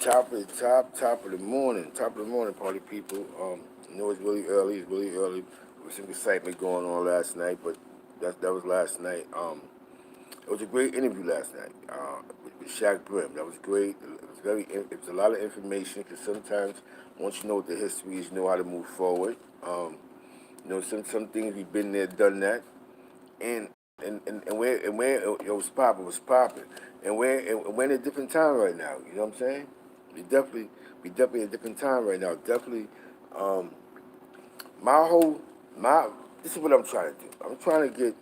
top of the morning, party people. I know it's really early. It's really early. There was some excitement going on last night, but that was last night. It was a great interview last night with Shaq Brim. That was great. It was a lot of information because sometimes once you know what the history is, you know how to move forward. Some things we've been there, done that, and where it was popping, and we're in a different time right now. You know what I'm saying? We definitely in a different time right now. Definitely, um, my whole my this is what I'm trying to do. I'm trying to get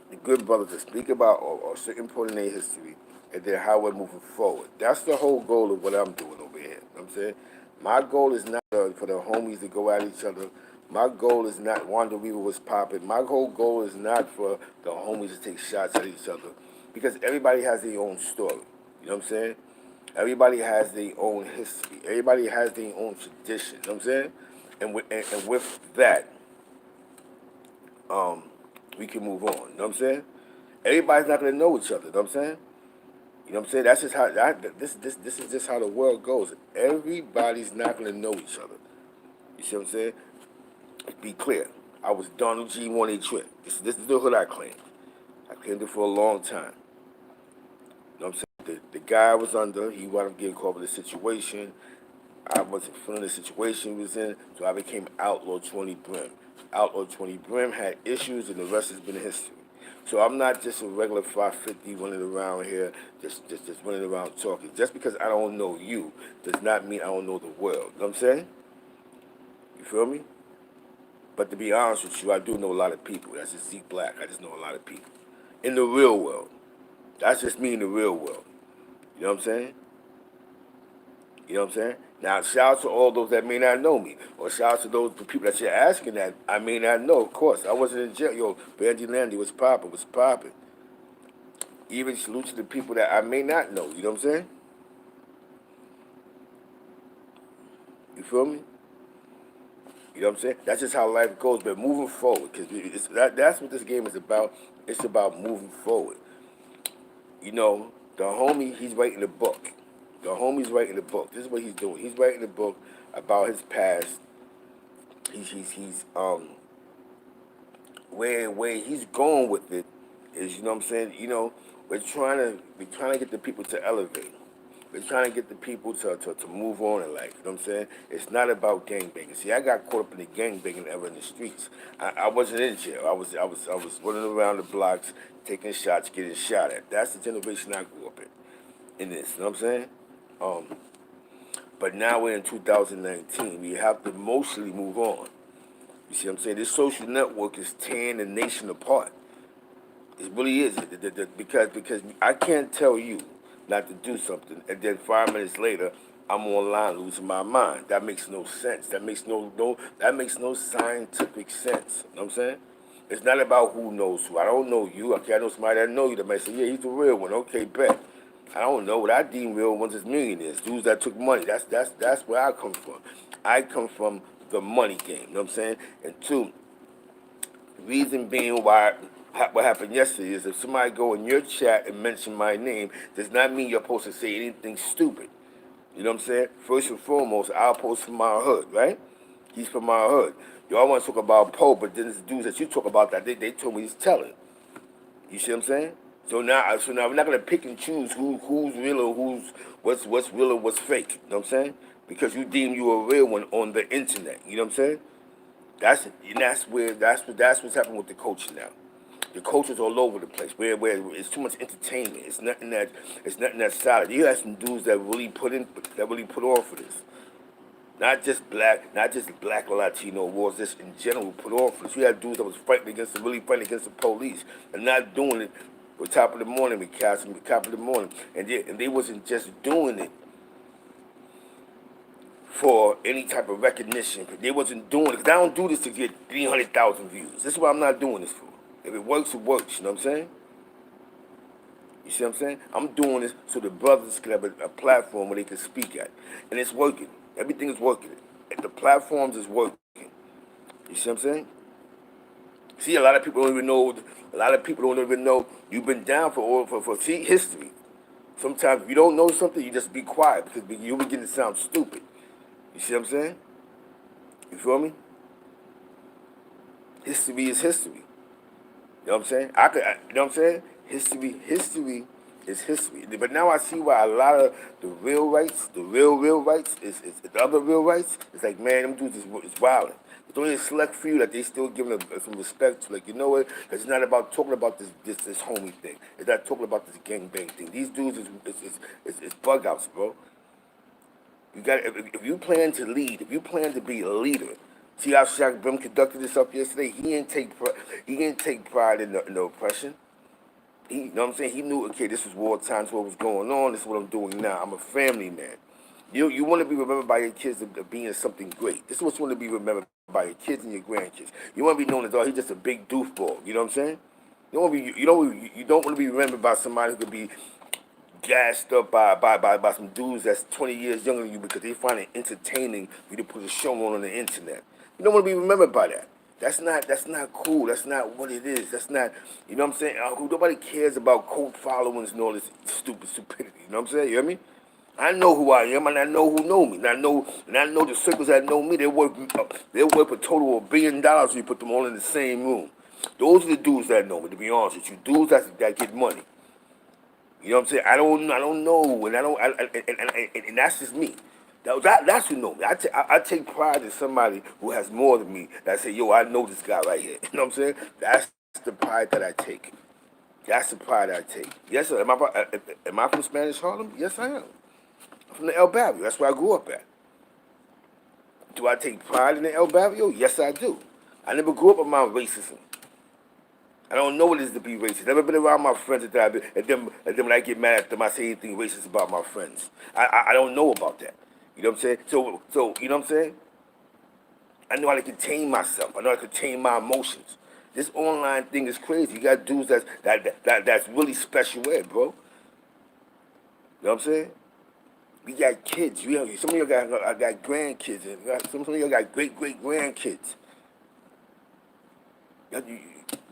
the good brothers to speak about or certain point in their history and then how we're moving forward. That's the whole goal of what I'm doing over here. You know what I'm saying? My goal is not for the homies to go at each other. My goal is not Wanda Weaver was popping. My whole goal is not for the homies to take shots at each other because everybody has their own story. You know what I'm saying? Everybody has their own history. Everybody has their own tradition. You know what I'm saying? And with that, um, we can move on. You know what I'm saying? Everybody's not gonna know each other. You know what I'm saying? You know what I'm saying? That's just how this is just how the world goes. Everybody's not gonna know each other. You see what I'm saying? Be clear. I was Donald G. 1A Trick. This is the hood I claimed. I claimed it for a long time. You know what I'm saying? The guy I was under, he wound up getting caught with the situation. I wasn't feeling the situation he was in, so I became Outlaw 20 Brim. Outlaw 20 Brim had issues, and the rest has been history. So I'm not just a regular 550 running around here, just running around talking. Just because I don't know you does not mean I don't know the world. You know what I'm saying? You feel me? But to be honest with you, I do know a lot of people. That's just Zeke Black. I just know a lot of people. In the real world. That's just me in the real world. You know what I'm saying? You know what I'm saying? Now, shout out to all those that may not know me, or shout out to those people that you're asking that I may not know. Of course, I wasn't in jail. Yo, Bandy Landy was popping, Even salute to the people that I may not know. You know what I'm saying? You feel me? You know what I'm saying? That's just how life goes. But moving forward, because that's what this game is about. It's about moving forward. You know, the homie, he's writing a book. The homie's writing a book. This is what he's doing. He's writing a book about his past. He's where he's going with it is, you know what I'm saying? You know, we're trying to get the people to elevate. We're trying to get the people to move on in life. You know what I'm saying? It's not about gangbanging. See, I got caught up in the gangbanging ever in the streets. I wasn't in jail. I was running around the blocks, taking shots, getting shot at. That's the generation I grew up in this. You know what I'm saying? Um, but now we're in 2019. We have to mostly move on. You see what I'm saying? This social network is tearing the nation apart. It really is. Because I can't tell you not to do something, and then 5 minutes later, I'm online losing my mind. That makes no sense. That makes no scientific sense. You know what I'm saying? It's not about who knows who. I don't know you. Okay, I know somebody that know you that might say, yeah, he's the real one. Okay, bet. I don't know. What I deem real ones is millionaires, dudes that took money. That's where I come from. I come from the money game. You know what I'm saying? And two, reason being why what happened yesterday is if somebody go in your chat and mention my name, does not mean you're supposed to say anything stupid. You know what I'm saying? First and foremost, I'll post from my hood, right? He's from my hood. Y'all want to talk about Poe, but then the dudes that you talk about that they told me he's telling. You see what I'm saying? So now we're not gonna pick and choose who's real or what's real or what's fake. You know what I'm saying? Because you deem you a real one on the internet. You know what I'm saying? That's what's happening with the culture now. The culture's all over the place. Where it's too much entertainment. It's nothing that's solid. You have some dudes that really put on for this. Not just black or Latino wars, just in general put on for this. You had dudes that was really fighting against the police, and not doing it with top of the morning with cops and top of the morning, and they wasn't just doing it for any type of recognition. They wasn't doing it. 'Cause I don't do this to get 300,000 views. This is what I'm not doing this for. If it works, it works. You know what I'm saying? You see what I'm saying? I'm doing this so the brothers can have a platform where they can speak at. And it's working. Everything is working. And the platforms is working. You see what I'm saying? See, a lot of people don't even know. A lot of people don't even know you've been down for history. Sometimes if you don't know something, you just be quiet because you'll begin to sound stupid. You see what I'm saying? You feel me? History is history. You know what I'm saying? You know what I'm saying? History is history. But now I see why a lot of the real rights, real rights, is the other real rights. It's like, man, them dudes is wilding. It's only a select few that they still giving some respect to. Like, you know what? It's not about talking about this homie thing. It's not talking about this gangbang thing. These dudes is bug outs, bro. You got if you plan to lead, if you plan to be a leader. See how Shaq Brim conducted himself yesterday. He didn't take pride in the oppression. You know what I'm saying? He knew, okay, this was war times, what was going on. This is what I'm doing now. I'm a family man. You want to be remembered by your kids of being something great. This is what you want to be remembered by your kids and your grandkids. You want to be known as, oh, he's just a big doofball. You know what I'm saying? You don't want to be remembered by somebody who could be gassed up by some dudes that's 20 years younger than you because they find it entertaining for you to put a show on the internet. You don't want to be remembered by that. That's not cool. That's not what it is. That's not, you know what I'm saying? Nobody cares about cult followings and all this stupidity. You know what I'm saying? You hear me? I know who I am, and I know who know me, and I know the circles that know me. They're worth a total of $1 billion when you put them all in the same room. Those are the dudes that know me. To be honest with you, dudes that get money. You know what I'm saying? I don't know, and and that's just me. That's who know me. I take pride in somebody who has more than me. That say, yo, I know this guy right here. You know what I'm saying? That's the pride that I take. That's the pride I take. Yes, sir. Am I from Spanish Harlem? Yes, I am. I'm from the El Barrio. That's where I grew up at. Do I take pride in the El Barrio? Yes, I do. I never grew up around racism. I don't know what it is to be racist. Never been around my friends and then when I get mad at them, I say anything racist about my friends. I don't know about that. You know what I'm saying? So you know what I'm saying? I know how to contain myself. I know how to contain my emotions. This online thing is crazy. You got dudes that's really special ed, bro. You know what I'm saying? We got kids. Some of you got grandkids, and some of you got great grandkids.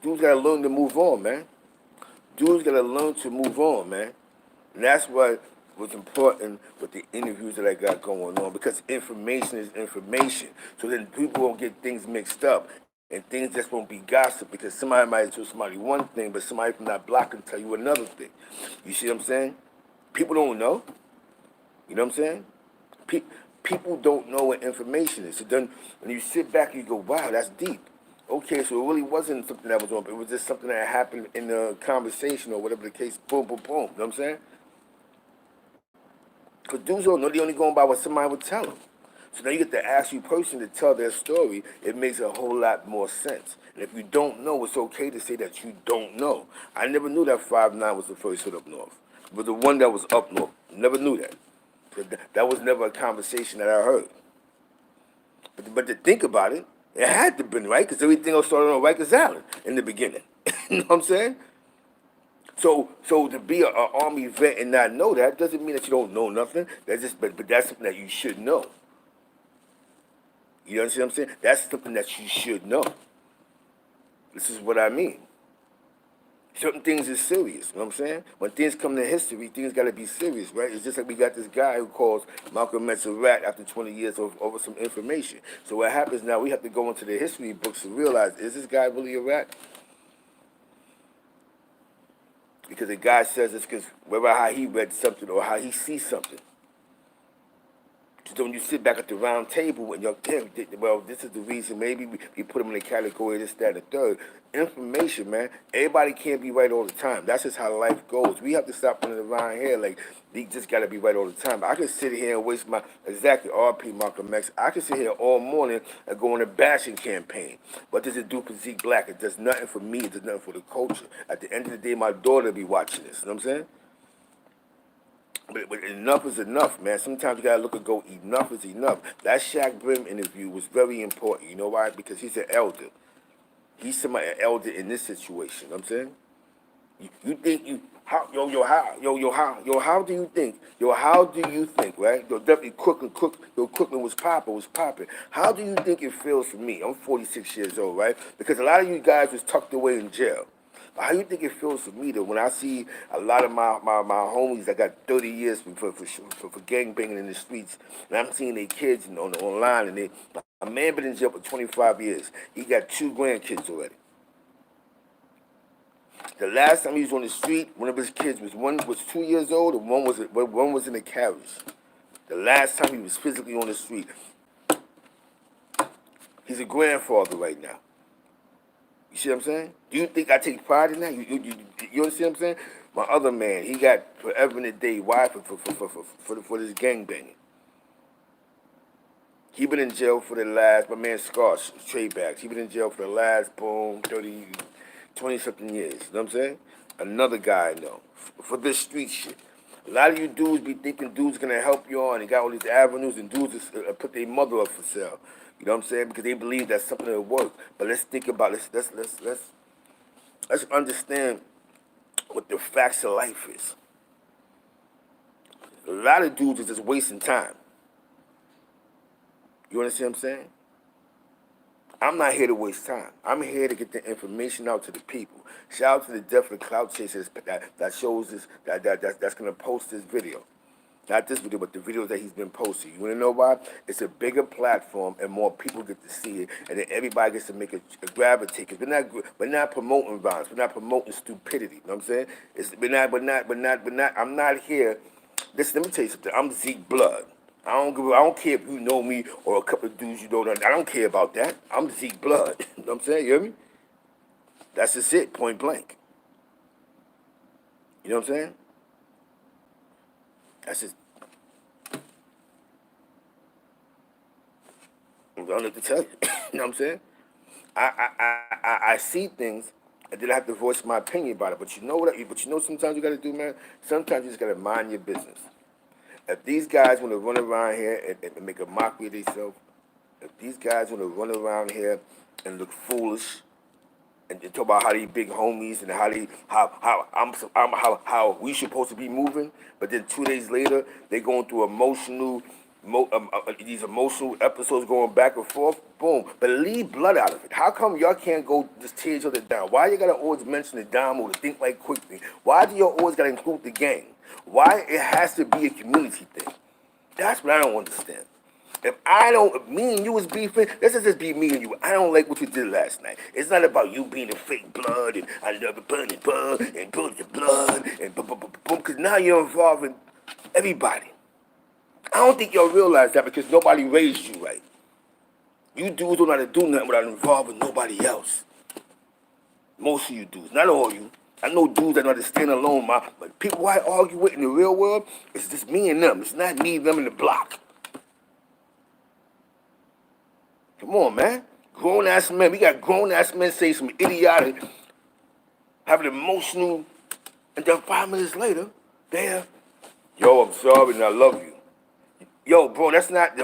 Dudes gotta learn to move on, man. Dudes gotta learn to move on, man. And that's what was important with the interviews that I got going on, because information is information. So then people won't get things mixed up, and things just won't be gossip, because somebody might tell somebody one thing, but somebody from that block can tell you another thing. You see what I'm saying? People don't know. You know what I'm saying? People don't know what information is. So then when you sit back, you go, wow, that's deep. Okay, so it really wasn't something that was on, it was just something that happened in the conversation or whatever the case, boom, boom, boom. You know what I'm saying? Because dudes don't know, they only going by what somebody would tell them. So now you get the actual person to tell their story, it makes a whole lot more sense. And if you don't know, it's okay to say that you don't know. I never knew that 5'9" was the first hit up north. It was the one that was up north. Never knew that. That was never a conversation that I heard. But to think about it, it had to have been right, because everything else started on Rikers Island in the beginning. You know what I'm saying? So to be an Army vet and not know that doesn't mean that you don't know nothing. But that's something that you should know. You understand what I'm saying? That's something that you should know. This is what I mean. Certain things is serious, you know what I'm saying? When things come to history, things got to be serious, right? It's just like we got this guy who calls Malcolm X a rat after 20 years over some information. So what happens now, we have to go into the history books to realize, is this guy really a rat? Because the guy says it's because whether how he read something or how he sees something. So when you sit back at the round table and you're, well, this is the reason, maybe we put them in the category of this, that, and the third. Information, man. Everybody can't be right all the time. That's just how life goes. We have to stop running around here like we just got to be right all the time. I can sit here and waste exactly, RP Malcolm X. I can sit here all morning and go on a bashing campaign. What does it do for Zeke Black? It does nothing for me. It does nothing for the culture. At the end of the day, my daughter will be watching this. You know what I'm saying? But enough is enough, man. Sometimes you gotta look and go, enough is enough. That Shaq Brim interview was very important. You know why? Because he's an elder. He's somebody, an elder in this situation. You know what I'm saying? You think how do you think? How do you think, right? Definitely Crooklyn was popping. How do you think it feels for me? I'm 46 years old, right? Because a lot of you guys was tucked away in jail. But how you think it feels for me that when I see a lot of my homies that got 30 years for gang banging in the streets, and I'm seeing their kids online, and a man been in jail for 25 years. He got 2 grandkids already. The last time he was on the street, one of his kids one was 2 years old, and one was in a carriage. The last time he was physically on the street, he's a grandfather right now. You see what I'm saying? Do you think I take pride in that? You understand what I'm saying? My other man, he got forever and a day. Why? For this gang banging. He been in jail for the last, my man Scar, trade bags. He been in jail for the last, boom, 30, 20-something years. You know what I'm saying? Another guy I know, for this street shit. A lot of you dudes be thinking dudes gonna help you on and got all these avenues, and dudes put their mother up for sale. You know what I'm saying? Because they believe that's something that works. But let's think about it. Let's understand what the facts of life is. A lot of dudes is just wasting time. You understand what I'm saying? I'm not here to waste time. I'm here to get the information out to the people. Shout out to the death of the cloud chasers that shows this, that's gonna post this video. Not this video, but the videos that he's been posting. You wanna know why? It's a bigger platform and more people get to see it, and then everybody gets to make a gravitate. Cause we're not promoting violence. We're not promoting stupidity. You know what I'm saying? We're not. I'm not here. Listen, let me tell you something. I'm Zeke Blood. I don't care if you know me or a couple of dudes you don't know. I don't care about that. I'm Zeke Blood. You know what I'm saying? You hear me? That's just it, point blank. You know what I'm saying? That's just. I don't know what to tell you. You know what I'm saying? I see things, and then I have to voice my opinion about it. But you know what? But you know, sometimes you got to do, man. Sometimes you just got to mind your business. If these guys want to run around here and make a mockery of themselves, if these guys want to run around here and look foolish and talk about how they big homies and how we supposed to be moving, but then 2 days later they going through these emotional episodes going back and forth, boom. But leave blood out of it. How come y'all can't go just tear each other down? Why you gotta always mention the dime or the think like quickly? Why do you always gotta include the gang? Why it has to be a community thing? That's what I don't understand. If me and you was beefing, let's just be me and you. I don't like what you did last night. It's not about you being a fake blood and I love it, burning blood and burn the blood and boom, because now you're involving everybody. I don't think y'all realize that because nobody raised you right. You dudes don't know how to do nothing without involving nobody else. Most of you dudes, not all you. I know dudes that know how to stand alone. But people I argue with in the real world, it's just me and them. It's not me, them, in the block. Come on, man. Grown-ass men. We got grown-ass men say some idiotic, have an emotional, and then 5 minutes later, they're, yo, I'm sorry and I love you. Yo, bro, that's not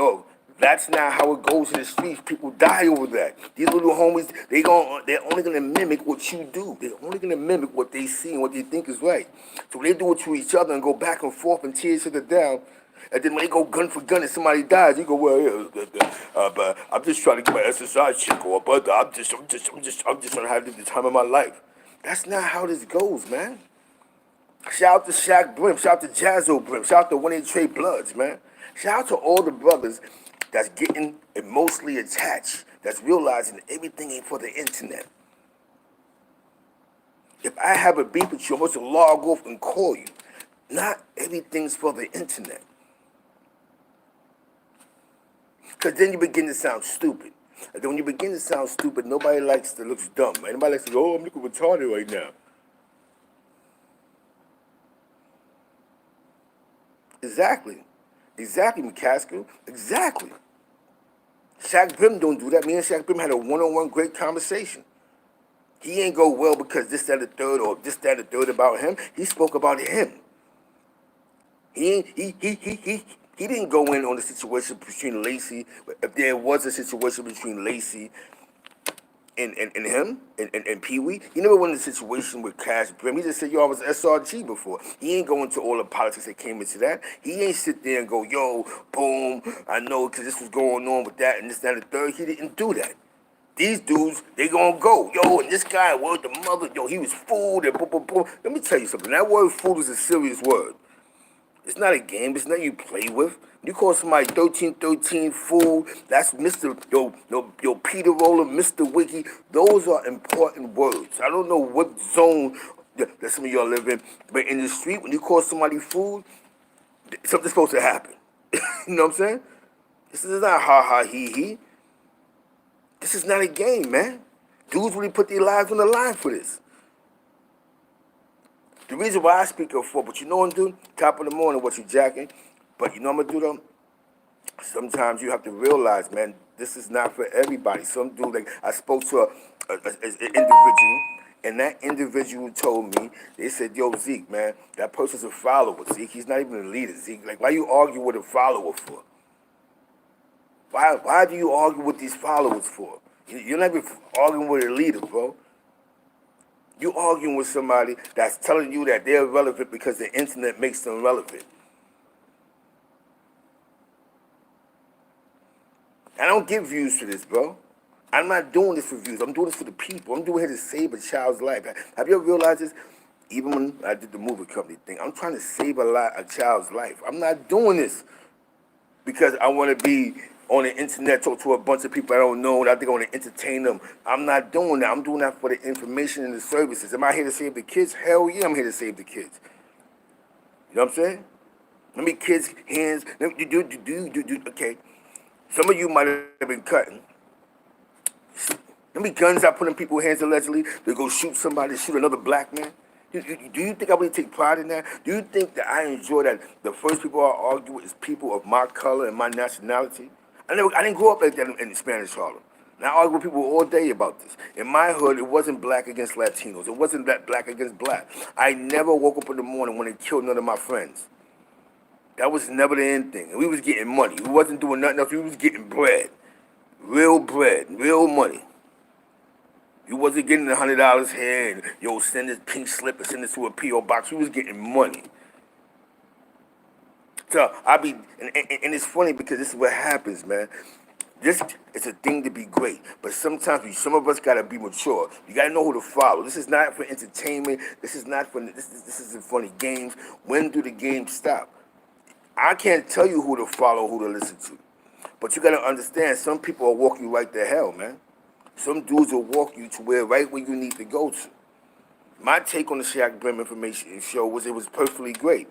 how it goes in the streets. People die over that. These little homies, they're only gonna mimic what you do. They're only gonna mimic what they see and what they think is right. So they do it to each other and go back and forth and tear each other down. And then when they go gun for gun and somebody dies, you go, well, yeah, but I'm just trying to get my exercise check, or but I'm just trying to have the time of my life. That's not how this goes, man. Shout out to Shaq Brim, shout out to Jazzo Brim, shout out to One Trey Bloods, man. Shout out to all the brothers that's getting emotionally attached, that's realizing everything ain't for the internet. If I have a beef with you, I'm supposed to log off and call you. Not everything's for the internet. Because then you begin to sound stupid. And then when you begin to sound stupid, nobody likes to look dumb. Man. Nobody likes to go, oh, I'm looking retarded right now. Exactly, McCaskill. Exactly. Shaq Brim don't do that. Me and Shaq Brim had a one-on-one great conversation. He ain't go well because this, that, and the third, or this, that, and the third about him. He spoke about him. He didn't go in on the situation between Lacey. If there was a situation between Lacey and him and Pee Wee, he never went in a situation with Cash Brim. He just said, yo, I was SRG before. He ain't go into all the politics that came into that. He ain't sit there and go, yo, boom, I know because this was going on with that and this, that, and the third. He didn't do that. These dudes, they gonna go. Yo, and this guy, word the mother, yo, he was fooled and boom, boom, boom. Let me tell you something. That word fool is a serious word. It's not a game. It's nothing you play with. You call somebody 1313 fool, that's Mr. Yo, Peter Roller, Mr. Wiggy. Those are important words. I don't know what zone that some of y'all live in, but in the street, when you call somebody fool, something's supposed to happen. You know what I'm saying? This is not ha ha he he. This is not a game, man. Dudes really put their lives on the line for this. The reason why I speak up for, but you know what I'm doing? Top of the morning, what you jacking? But you know what I'm gonna do though? Sometimes you have to realize, man, this is not for everybody. Some dude, like I spoke to an individual, and that individual told me, they said, yo, Zeke, man, that person's a follower, Zeke. He's not even a leader, Zeke. Like, why you argue with a follower for? Why do you argue with these followers for? You're not even arguing with a leader, bro. You arguing with somebody that's telling you that they're relevant because the internet makes them relevant. I don't get views for this, bro. I'm not doing this for views. I'm doing this for the people. I'm doing it to save a child's life. Have you ever realized this? Even when I did the movie company thing, I'm trying to save a child's life. I'm not doing this because I want to be on the internet, talk to a bunch of people I don't know, and I think I want to entertain them. I'm not doing that. I'm doing that for the information and the services. Am I here to save the kids? Hell yeah, I'm here to save the kids. You know what I'm saying? Let me kids' hands. Okay. Some of you might have been cutting. How many guns I put in people's hands allegedly to go shoot somebody, shoot another black man? Do you think I really take pride in that? Do you think that I enjoy that the first people I argue with is people of my color and my nationality? I didn't grow up like that in Spanish Harlem. And I argue with people all day about this. In my hood, it wasn't black against Latinos. It wasn't that black against black. I never woke up in the morning when they killed none of my friends. That was never the end thing. And we was getting money. We wasn't doing nothing else. We was getting bread. Real bread. Real money. You wasn't getting $100 here and, yo, send this pink slip and send it to a P.O. box. We was getting money. So, and it's funny because this is what happens, man. This is a thing to be great, but sometimes some of us gotta be mature. You gotta know who to follow. This is not for entertainment. This is not for this isn't funny games. When do the games stop? I can't tell you who to follow, who to listen to, but you gotta understand. Some people will walk you right to hell, man. Some dudes will walk you to right where you need to go to. My take on the Shaq Brim information show was it was perfectly great.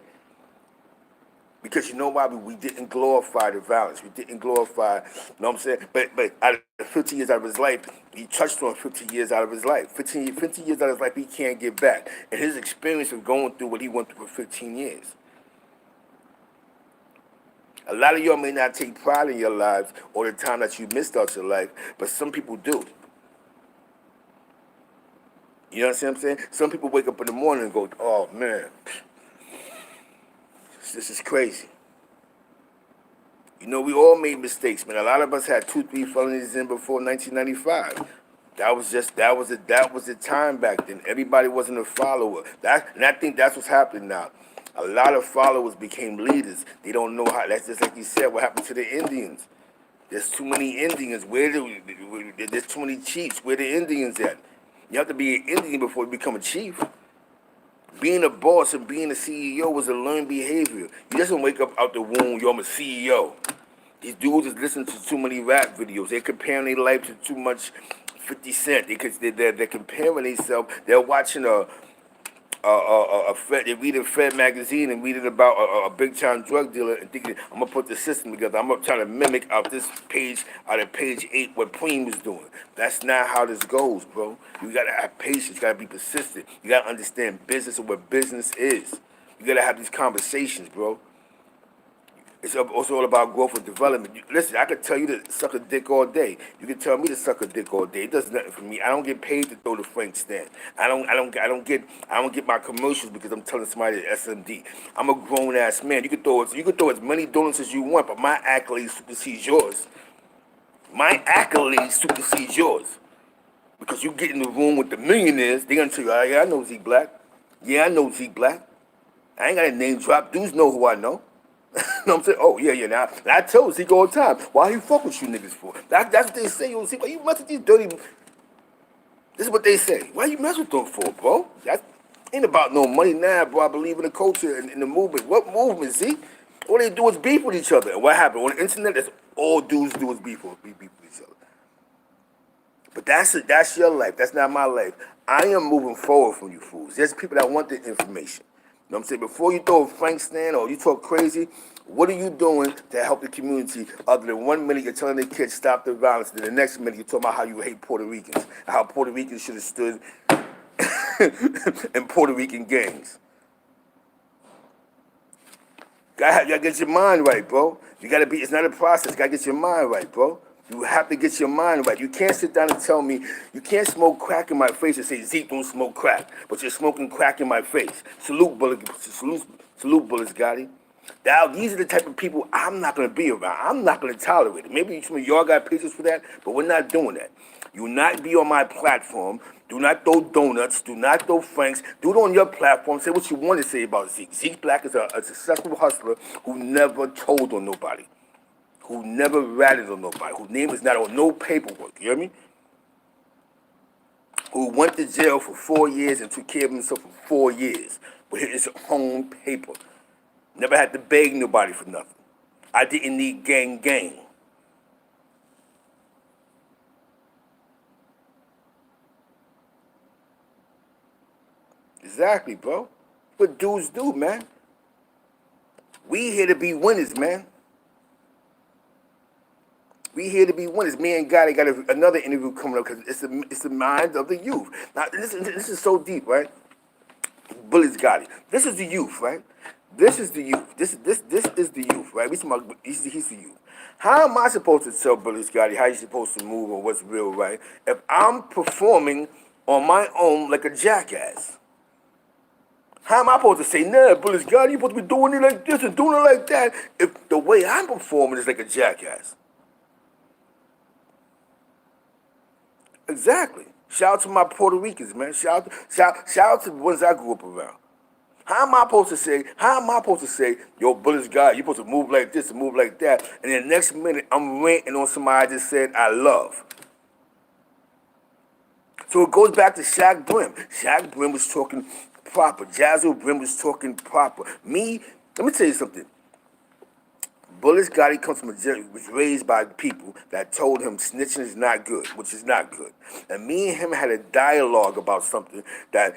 Because you know why? We didn't glorify the violence. We didn't glorify, you know what I'm saying? But out of 15 years out of his life, he touched on 15 years out of his life. 15 years out of his life he can't get back. And his experience of going through what he went through for 15 years. A lot of y'all may not take pride in your lives or the time that you missed out your life, but some people do. You know what I'm saying? Some people wake up in the morning and go, oh man, this is crazy. You know, we all made mistakes, man. A lot of us had 2-3 felonies in before 1995. That was the time back then. Everybody wasn't a follower. And I think that's what's happening now. A lot of followers became leaders. They don't know how. That's just like you said. What happened to the Indians? There's too many Indians. There's too many chiefs. Where the Indians at? You have to be an Indian before you become a chief. Being a boss and being a CEO was a learned behavior. You just don't wake up out the womb, yo, I'm a CEO. These dudes is listening to too many rap videos. They're comparing their life to too much 50 Cent. They're comparing themselves. They're watching they're reading Fed magazine and reading about a big-time drug dealer and thinking, I'm going to put the system together. I'm going to try to mimic out of page 8, what Preem was doing. That's not how this goes, bro. You got to have patience. You got to be persistent. You got to understand business and what business is. You got to have these conversations, bro. It's also all about growth and development. Listen, I could tell you to suck a dick all day. You can tell me to suck a dick all day. It does nothing for me. I don't get paid to throw the Frank stand. I don't get my commercials because I'm telling somebody at SMD. I'm a grown ass man. You can throw as many donuts as you want, but my accolades supersedes yours. My accolades supersedes yours. Because you get in the room with the millionaires, they're gonna tell you, oh, yeah, I know Zeke Black. Yeah, I know Zeke Black. I ain't got a name drop. Dudes know who I know. know what I'm saying? Oh, yeah. Now, I tell Zeke all the time, why he fuck with you niggas for? That's what they say, yo, Zeke, why you mess with these dirty... This is what they say. Why you mess with them for, bro? That ain't about no money now, bro. I believe in the culture and in the movement. What movement, Zeke? All they do is beef with each other. And what happened? On the internet, that's all dudes do is beef with each other. But that's your life. That's not my life. I am moving forward from you fools. There's people that want the information. You know what I'm saying? Before you throw a Frank stand or you talk crazy, what are you doing to help the community other than 1 minute you're telling the kids stop the violence, then the next minute you're talking about how you hate Puerto Ricans, and how Puerto Ricans should have stood in Puerto Rican gangs. You gotta get your mind right, bro. It's not a process. You gotta get your mind right, bro. You have to get your mind right. You can't sit down and tell me, you can't smoke crack in my face and say, Zeke, don't smoke crack. But you're smoking crack in my face. Salute, Bullets, Gotti. Now, these are the type of people I'm not going to be around. I'm not going to tolerate it. Maybe some of y'all got pictures for that, but we're not doing that. You will not be on my platform. Do not throw donuts. Do not throw Franks. Do it on your platform. Say what you want to say about Zeke. Zeke Black is a successful hustler who never told on nobody, who never ratted on nobody, whose name is not on no paperwork. You hear me? Who went to jail for 4 years and took care of himself for 4 years with his own paper. Never had to beg nobody for nothing. I didn't need gang. Exactly, bro. What dudes do, man. We here to be winners, man. We here to be winners. Me and Gotti got another interview coming up because it's the mind of the youth. Now, this is so deep, right? Bullets Gotti. This is the youth, right? This is the youth. This is the youth, right? He's the youth. How am I supposed to tell Bullets Gotti how you're supposed to move or what's real, right? If I'm performing on my own like a jackass? How am I supposed to say, nah, Bullets Gotti, you're supposed to be doing it like this and doing it like that, if the way I'm performing is like a jackass? Exactly. Shout out to my Puerto Ricans, man. Shout out to the ones I grew up around. How am I supposed to say, yo, Bullets Gotti, you're supposed to move like this and move like that, and then the next minute I'm ranting on somebody I just said I love? So it goes back to Shaq Brim. Shaq Brim was talking proper. Jazzo Brim was talking proper. Me, let me tell you something. Bullets Gotti comes from was raised by people that told him snitching is not good, which is not good. And me and him had a dialogue about something that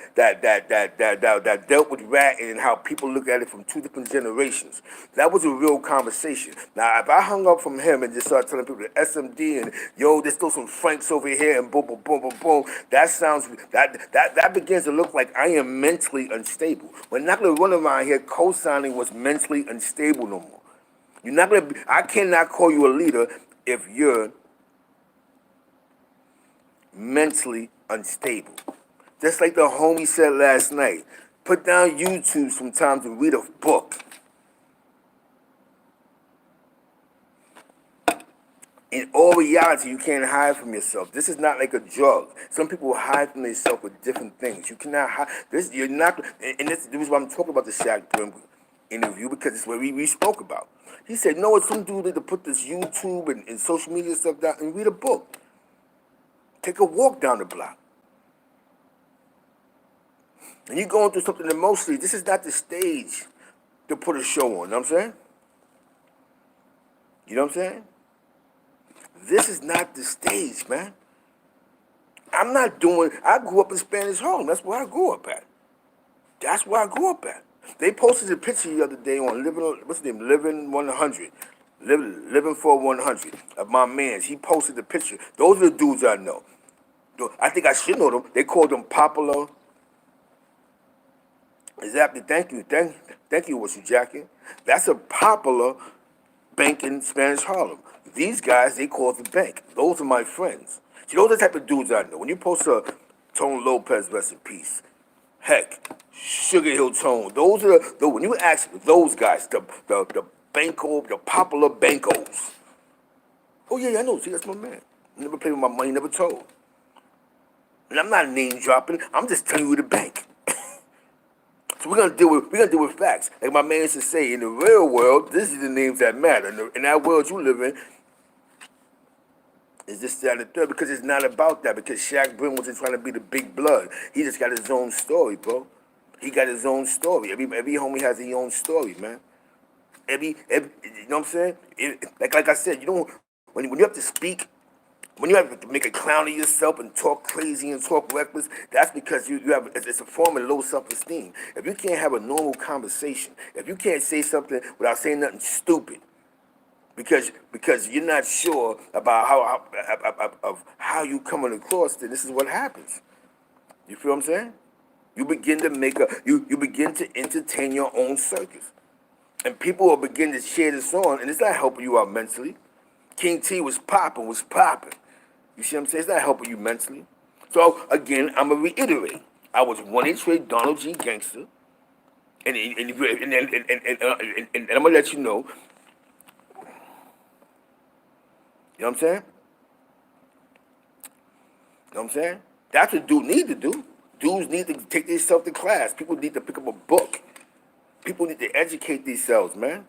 dealt with ratting and how people look at it from two different generations. That was a real conversation. Now, if I hung up from him and just started telling people that SMD and yo, there's still some Franks over here and boom, boom, boom, boom, boom, that begins to look like I am mentally unstable. We're not gonna run around here co-signing what's mentally unstable no more. You're not gonna. I cannot call you a leader if you're mentally unstable. Just like the homie said last night, put down YouTube sometimes and read a book. In all reality, you can't hide from yourself. This is not like a drug. Some people hide from themselves with different things. You cannot hide. This you're not. And this is why I'm talking about the Shaq Brim interview, because it's what we spoke about. He said, no, it's some dude need to put this YouTube and social media stuff down and read a book. Take a walk down the block. And you're going through something emotionally. This is not the stage to put a show on. You know what I'm saying? You know what I'm saying? This is not the stage, man. I grew up in Spanish Harlem. That's where I grew up at. That's where I grew up at. They posted a picture the other day on Living 100. Living for 100 of my mans. He posted the picture. Those are the dudes I know. I think I should know them. They called them popular. Exactly. Thank you, what's you jacking? That's a popular bank in Spanish Harlem. These guys, they call it the bank. Those are my friends. See, those are the type of dudes I know. When you post a Tone Lopez, rest in peace. Heck, Sugar Hill Tone. Those are when you ask those guys, the banko, the popular bankos. Oh yeah, I know. See, that's my man. Never played with my money, never told. And I'm not name dropping. I'm just telling you the bank. So we're gonna deal with facts. Like my man used to say, in the real world, this is the names that matter. In that world you live in, is this, that, and the third, because it's not about that. Because Shaq Brim wasn't trying to be the big blood. He just got his own story, bro. He got his own story. Every homie has his own story, man. Every you know what I'm saying? Like I said, you don't when you have to speak, when you have to make a clown of yourself and talk crazy and talk reckless, that's because you have it's a form of low self-esteem. If you can't have a normal conversation, if you can't say something without saying nothing stupid, because you're not sure about how you coming across, then this is what happens. You feel what I'm saying? You begin to you begin to entertain your own circus. And people will begin to share this on, and it's not helping you out mentally. King T was popping. You see what I'm saying? It's not helping you mentally. So again, I'm gonna reiterate. I was 1-8 Donald G gangster, and I'm gonna let you know. You know what I'm saying? You know what I'm saying? That's what dudes need to do. Dudes need to take themselves to class. People need to pick up a book. People need to educate themselves, man.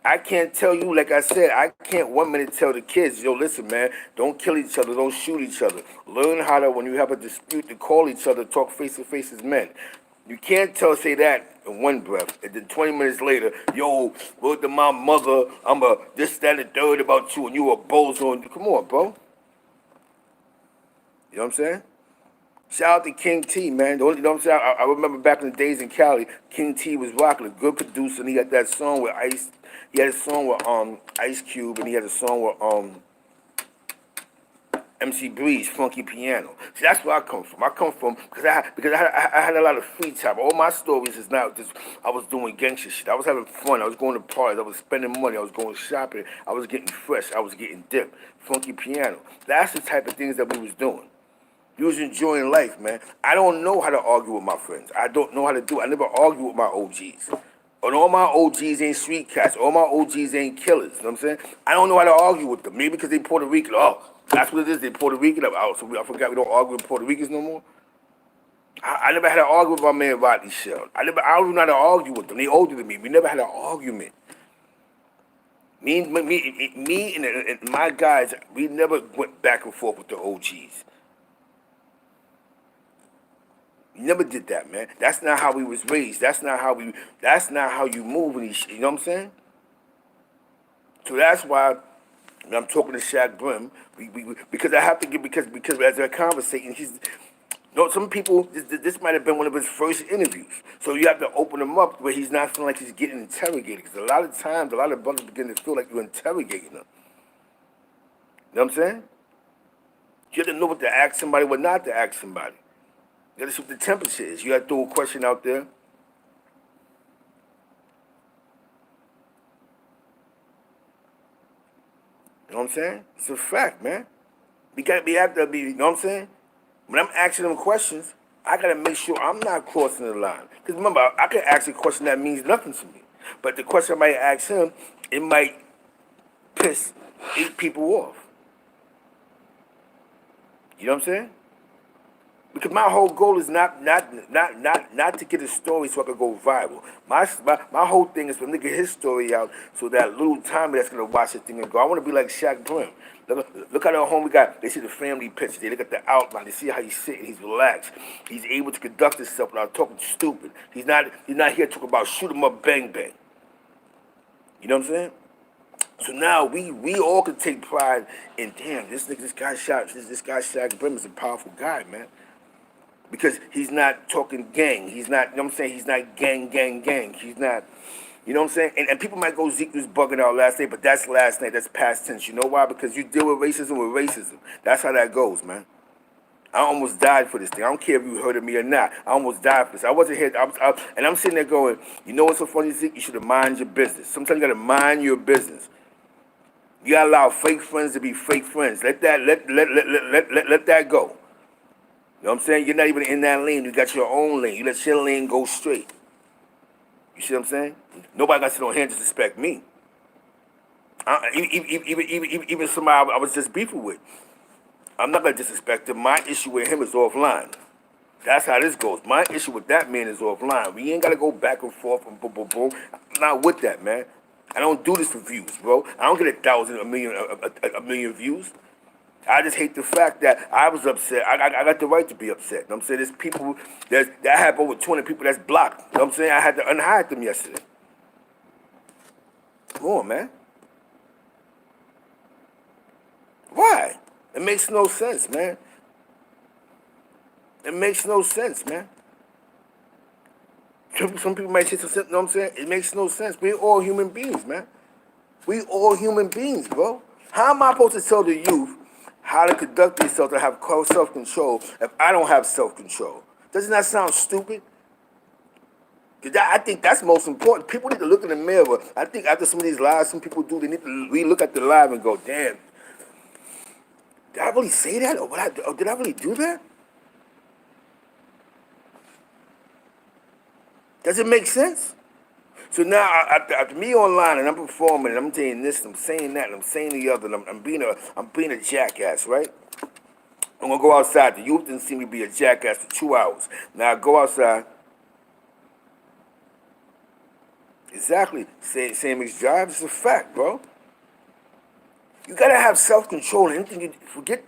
I can't tell you, like I said, I can't 1 minute tell the kids, yo, listen, man, don't kill each other, don't shoot each other. Learn how to, when you have a dispute, to call each other, talk face to face as men. You can't say that in one breath, and then 20 minutes later, yo, word to my mother, I'm a this, that, and the third about you, and you a bozo. Come on, bro. You know what I'm saying? Shout out to King T, man. You know what I'm saying? I remember back in the days in Cali, King T was rocking, a good producer, and he had that song with Ice. He had a song with Ice Cube, and he had a song with MC Breeze, Funky Piano. See, that's where I come from. I come from because I had a lot of free time. All my stories is now just I was doing gangster shit. I was having fun. I was going to parties. I was spending money. I was going shopping. I was getting fresh. I was getting dipped. Funky Piano. That's the type of things that we was doing. You was enjoying life, man. I don't know how to argue with my friends. I don't know how to do it. I never argue with my OGs. And all my OGs ain't street cats. All my OGs ain't killers. You know what I'm saying? I don't know how to argue with them. Maybe because they Puerto Rican. Oh, that's what it is. They Puerto Rican. Oh, so I forgot we don't argue with Puerto Ricans no more. I never had to argue with my man Rodney Shell. I don't know how to argue with them. They older than me. We never had an argument. Me and my guys, we never went back and forth with the OGs. You never did that, man. That's not how we was raised. That's not how you move in these shit. You know what I'm saying? So that's why when I'm talking to Shaq Brim, because I have to get because as they're conversating, some people this might have been one of his first interviews. So you have to open him up where he's not feeling like he's getting interrogated. Because a lot of times, a lot of brothers begin to feel like you're interrogating them. You know what I'm saying? You have to know what to ask somebody, what not to ask somebody. You gotta see what the temperature is. You gotta throw a question out there. You know what I'm saying? It's a fact, man. You have to be, you know what I'm saying? When I'm asking them questions, I gotta make sure I'm not crossing the line. Because remember, I can ask a question that means nothing to me. But the question I might ask him, it might piss 8 people off. You know what I'm saying? Because my whole goal is not to get a story so I can go viral. My whole thing is for him to get his story out so that little Tommy that's gonna watch the thing and go, I want to be like Shaq Brim. Look at our homie guy. They see the family picture. They look at the outline. They see how he's sitting. He's relaxed. He's able to conduct himself without talking stupid. He's not here talking about shoot 'em up, bang bang. You know what I'm saying? So now we all can take pride in, damn, this guy Shaq Brim is a powerful guy, man. Because he's not talking gang. He's not, you know what I'm saying? He's not gang. He's not, you know what I'm saying? And people might go, Zeke was bugging out last night, but that's last night. That's past tense. You know why? Because you deal with racism. That's how that goes, man. I almost died for this thing. I don't care if you heard of me or not. I almost died for this. I wasn't here. And I'm sitting there going, you know what's so funny, Zeke? You should have mind your business. Sometimes you got to mind your business. You got to allow fake friends to be fake friends. Let that go. You know what I'm saying? You're not even in that lane. You got your own lane. You let your lane go straight. You see what I'm saying? Nobody got to sit on here and disrespect me. Even somebody I was just beefing with. I'm not going to disrespect him. My issue with him is offline. That's how this goes. My issue with that man is offline. We ain't gotta go back and forth and boom, boom, boom. I'm not with that, man. I don't do this for views, bro. I don't get 1,000, a million views. I just hate the fact that I was upset. I got the right to be upset. You know what I'm saying? There's people that I have over 20 people that's blocked. You know what I'm saying? I had to unhide them yesterday. Come on, man. Why? It makes no sense, man. It makes no sense, man. Some people might say something, you know what I'm saying? It makes no sense. We're all human beings, man. We all human beings, bro. How am I supposed to tell the youth how to conduct themselves to have self-control if I don't have self-control? Doesn't that sound stupid? I think that's most important. People need to look in the mirror. I think after some of these lives some people do, they need to re-look at the live and go, damn, did I really say that? Or did I really do that? Does it make sense? So now, after me online and I'm performing and I'm saying this, I'm saying that, and I'm saying the other, and I'm being a jackass, right? I'm gonna go outside. The youth didn't see me be a jackass for 2 hours. Now I go outside. Exactly. Same as drive. It's a fact, bro. You gotta have self-control. Forget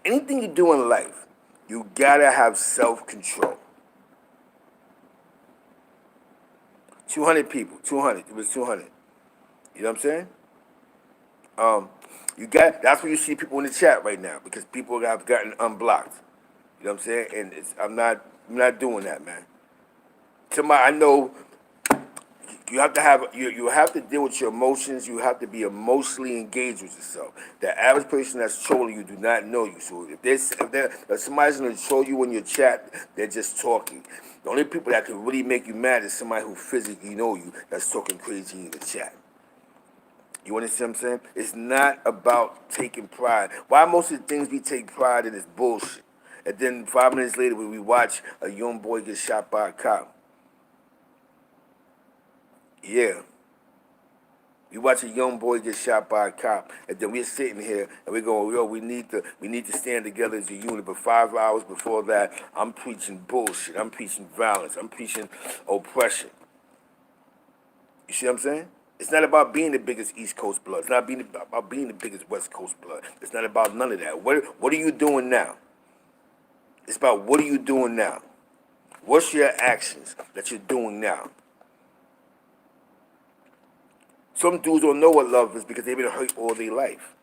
anything you do in life. You gotta have self-control. 200 people. 200. It was 200. You know what I'm saying? That's where you see people in the chat right now because people have gotten unblocked. You know what I'm saying? And I'm not doing that, man. Somebody I know, you have to deal with your emotions. You have to be emotionally engaged with yourself. The average person that's trolling you do not know you. So if somebody's gonna troll you in your chat, they're just talking. The only people that can really make you mad is somebody who physically know you that's talking crazy in the chat. You understand what I'm saying? It's not about taking pride. Why most of the things we take pride in is bullshit. And then 5 minutes later, when we watch a young boy get shot by a cop. Yeah. We watch a young boy get shot by a cop, and then we're sitting here and we're going, yo, we need to stand together as a unit. But 5 hours before that, I'm preaching bullshit. I'm preaching violence. I'm preaching oppression. You see what I'm saying? It's not about being the biggest East Coast blood. It's not about being the biggest West Coast blood. It's not about none of that. What are you doing now? It's about what are you doing now? What's your actions that you're doing now? Some dudes don't know what love is because they've been hurt all their life.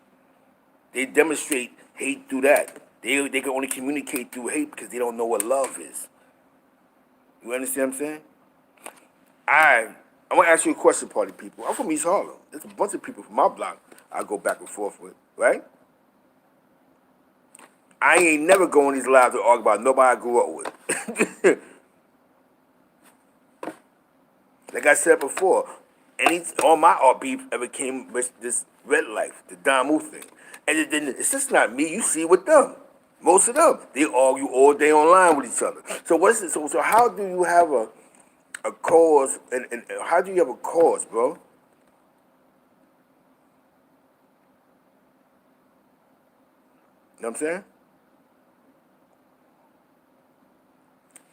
They demonstrate hate through that. They can only communicate through hate because they don't know what love is. You understand what I'm saying? I'm gonna ask you a question, party people. I'm from East Harlem. There's a bunch of people from my block I go back and forth with, right? I ain't never going these lives to argue about nobody I grew up with. Like I said before, all my art beef ever came with this red life, the Damu thing. And it's just not me. You see with them. Most of them, they argue all day online with each other. So what's it? So how do you have a cause? And how do you have a cause, bro? You know what I'm saying?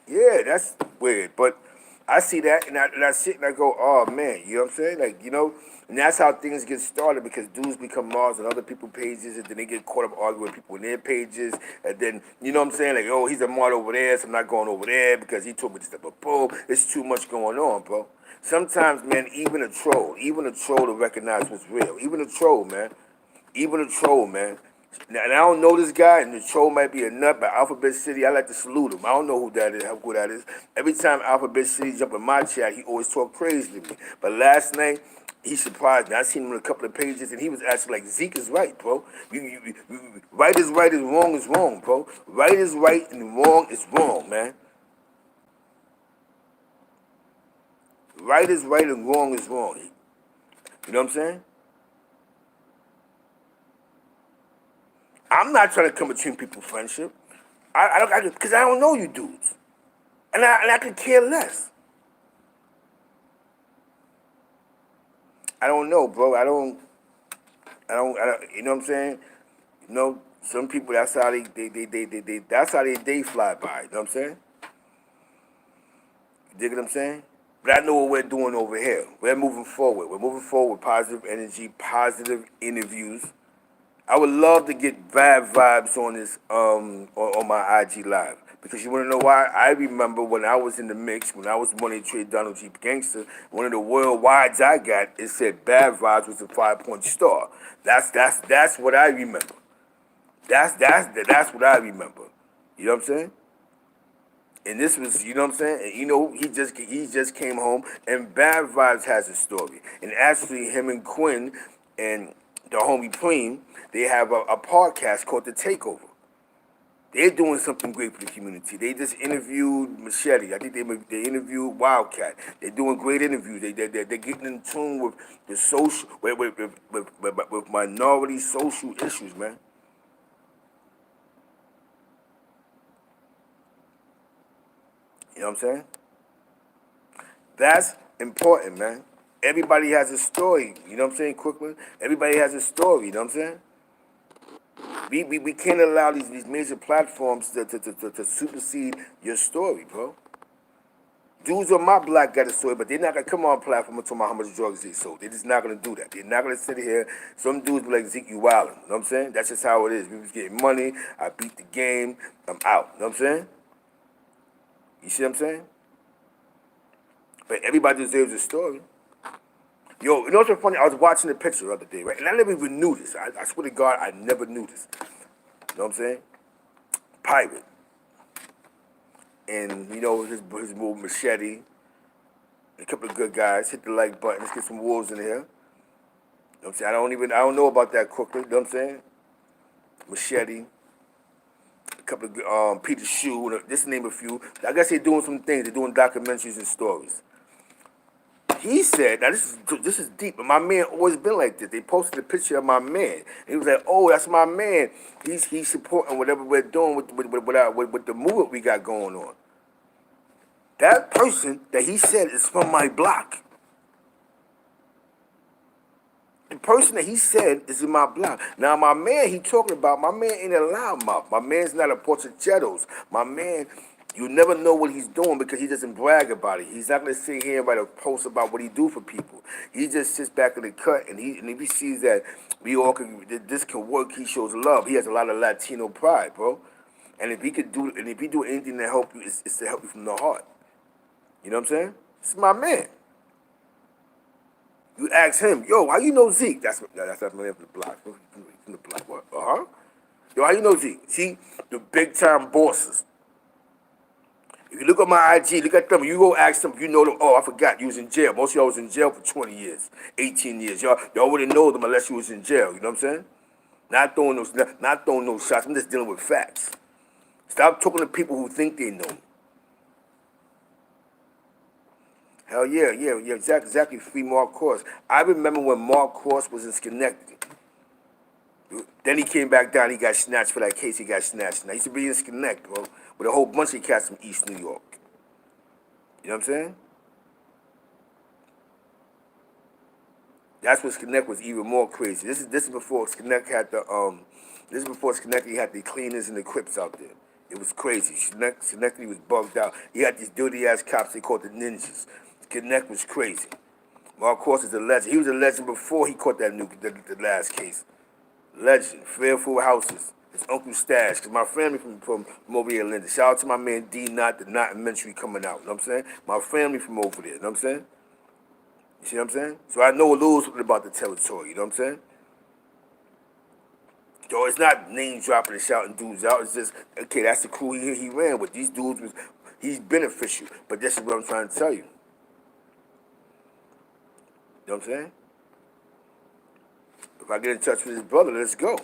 Yeah, that's weird. But I see that and I sit and I go, oh man, you know what I'm saying? Like, and that's how things get started because dudes become Mars on other people's pages and then they get caught up arguing with people in their pages. And then, you know what I'm saying? Like, oh, he's a Mart over there, so I'm not going over there because he told me this stuff. But boom, it's too much going on, bro. Sometimes, man, even a troll to recognize what's real. Even a troll, man. Even a troll, man. Now, and I don't know this guy, and the troll might be a nut, but Alphabet City, I like to salute him. I don't know who that is, how good that is. Every time Alphabet City jump in my chat, he always talk crazy to me. But last night, he surprised me. I seen him on a couple of pages, and he was actually like, Zeke is right, bro. Right is right and wrong is wrong, bro. Right is right and wrong is wrong, man. Right is right and wrong is wrong. You know what I'm saying? I'm not trying to come between people's friendship. Because I don't know you dudes. And I could care less. I don't know, bro. I don't, you know what I'm saying? Some people, that's how that's how they day fly by. You know what I'm saying? You dig what I'm saying? But I know what we're doing over here. We're moving forward. We're moving forward with positive energy, positive interviews. I would love to get bad vibes on this on my IG live, because you want to know why? I remember when I was in the mix, when I was Money Trade Donald G Gangster, one of the worldwides I got, it said bad vibes was a 5-point star. That's what I remember. That's what I remember. You know what I'm saying? And this was, you know what I'm saying? And he just came home, and Bad Vibes has a story. And actually, him and Quinn and the homie Preem, they have a podcast called The Takeover. They're doing something great for the community. They just interviewed Machete. I think they interviewed Wildcat. They're doing great interviews. They're getting in tune with the social with minority social issues, man. You know what I'm saying? That's important, man. Everybody has a story, you know what I'm saying, Quickly? Everybody has a story, you know what I'm saying? We can't allow these major platforms to supersede your story, bro. Dudes on my block got a story, but they're not gonna come on platform and talk about how much drugs they sold. They're just not gonna do that. They're not gonna sit here. Some dudes be like, Zeke, you wildin'. You know what I'm saying? That's just how it is. We was getting money, I beat the game, I'm out. You know what I'm saying? You see what I'm saying? But everybody deserves a story. Yo, you know what's so funny? I was watching the picture the other day, right? And I never even knew this. I swear to God, I never knew this. You know what I'm saying? Pirate. And, his move Machete. A couple of good guys. Hit the like button. Let's get some wolves in here. You know what I'm saying? I don't know about that quickly. You know what I'm saying? Machete. A couple of Peter Shoe. Just to name a few. I guess they're doing some things. They're doing documentaries and stories. He said, now this is deep, but my man always been like this. They posted a picture of my man. And he was like, oh, that's my man. He's supporting whatever we're doing with the movement we got going on. That person that he said is from my block. The person that he said is in my block. Now, my man he talking about, my man ain't a loudmouth. My man's not a Portachetos. My man, you never know what he's doing because he doesn't brag about it. He's not going to sit here and write a post about what he do for people. He just sits back in the cut, and if he sees that this can work, he shows love. He has a lot of Latino pride, bro. And if he do anything to help you, it's to help you from the heart. You know what I'm saying? This is my man. You ask him, yo, how you know Zeke? That's my man from the block. From the block. What? Yo, how you know Zeke? See, the big time bosses. If you look at my IG, look at them. You go ask them if you know them. Oh, I forgot you was in jail. Most of y'all was in jail for 20 years, 18 years. Y'all wouldn't know them unless you was in jail. You know what I'm saying? Not throwing those shots. I'm just dealing with facts. Stop talking to people who think they know. Hell yeah, exactly. Free Mark Cross. I remember when Mark Cross was in Schenectady. Then he came back down. He got snatched for that case. He got snatched. Now, he used to be in Schenectady, bro, with a whole bunch of cats from East New York. You know what I'm saying? That's when Schenectady was even more crazy. This is before Schenectady had the cleaners and the Crips out there. It was crazy. Schenectady was bugged out. He had these dirty ass cops they called the ninjas. Schenectady was crazy. Mark Cross is a legend. He was a legend before he caught the last case. Legend. Fearful Houses. His Uncle Stash. Because my family from over here in Linda. Shout out to my man D Knot, the Knot Mentory coming out. You know what I'm saying? My family from over there. You know what I'm saying? You see what I'm saying? So I know a little something about the territory. You know what I'm saying? So it's not name dropping and shouting dudes out. It's just, okay, that's the crew he ran with. These dudes he's beneficial. But this is what I'm trying to tell you. You know what I'm saying? If I get in touch with his brother, let's go.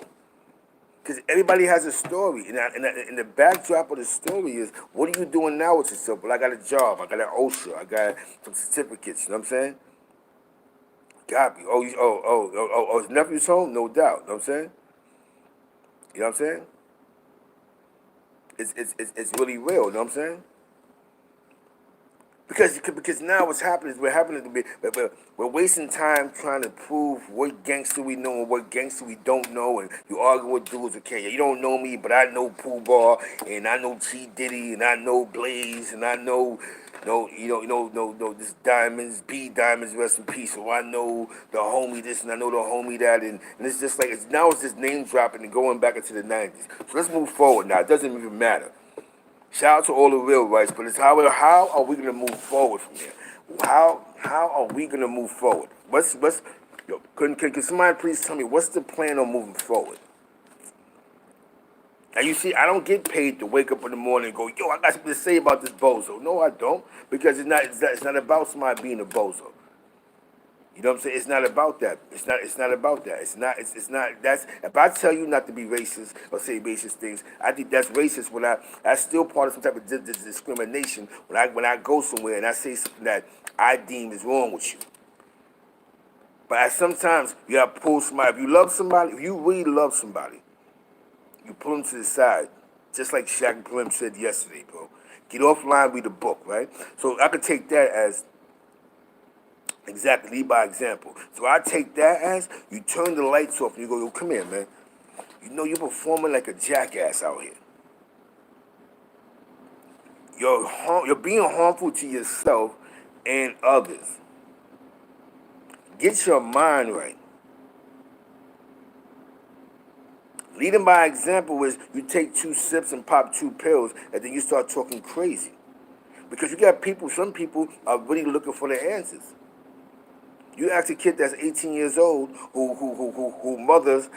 Because everybody has a story. And the backdrop of the story is, what are you doing now with yourself? Well, I got a job. I got an OSHA. I got some certificates. You know what I'm saying? Got me. His nephew's home? No doubt. You know what I'm saying? You know what I'm saying? It's really real. You know what I'm saying? Because now what's happening is we're wasting time trying to prove what gangster we know and what gangster we don't know, and you argue with dudes. Okay, yeah, you don't know me, but I know Pooh Bar, and I know G Diddy, and I know Blaze, and I know No, no, this Diamonds, B Diamonds, rest in peace. So I know the homie this and I know the homie that, and it's just like it's just name dropping and going back into the '90s. So let's move forward now. It doesn't even matter. Shout out to all the real rights, but it's how are we gonna move forward from here? How are we gonna move forward? What's yo? Can somebody please tell me what's the plan on moving forward? Now you see, I don't get paid to wake up in the morning and go, yo, I got something to say about this bozo. No, I don't, because it's not about somebody being a bozo. You know what I'm saying? It's not about that. It's not about that. It's not that's if I tell you not to be racist or say racist things, I think that's racist that's still part of some type of discrimination when I go somewhere and I say something that I deem is wrong with you. But sometimes you gotta pull somebody. If you love somebody, if you really love somebody, you pull them to the side, just like Shaq Brim said yesterday, bro. Get offline, read the book, right? So I could take that as exactly, lead by example. So I take that as you turn the lights off and you go, yo, come here, man. You know you're performing like a jackass out here. You're being harmful to yourself and others. Get your mind right. Leading by example is you take 2 sips and pop 2 pills, and then you start talking crazy. Because you got some people are really looking for the answers. You ask a kid that's 18 years old who mothers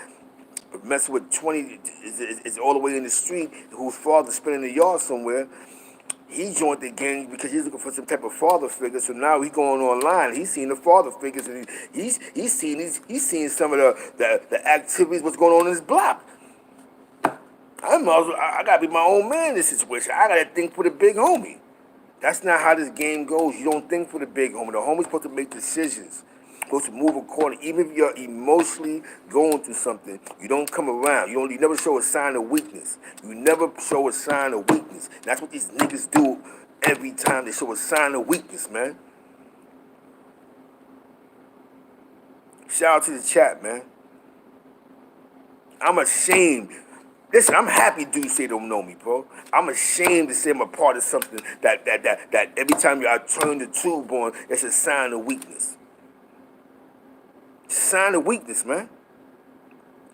messing with 20 is all the way in the street, whose father's spending the yard somewhere. He joined the gang because he's looking for some type of father figure. So now he's going online. He's seeing the father figures, and he's seeing some of the activities, what's going on in his block. I gotta be my own man in this situation. I gotta think for the big homie. That's not how this game goes. You don't think for the big homie. The homie's supposed to make decisions, supposed to move accordingly. Even if you're emotionally going through something, you don't come around. You never show a sign of weakness. You never show a sign of weakness. That's what these niggas do every time they show a sign of weakness, man. Shout out to the chat, man. I'm ashamed. Listen, I'm happy dudes say they don't know me, bro. I'm ashamed to say I'm a part of something that every time I turn the tube on, it's a sign of weakness. It's a sign of weakness, man.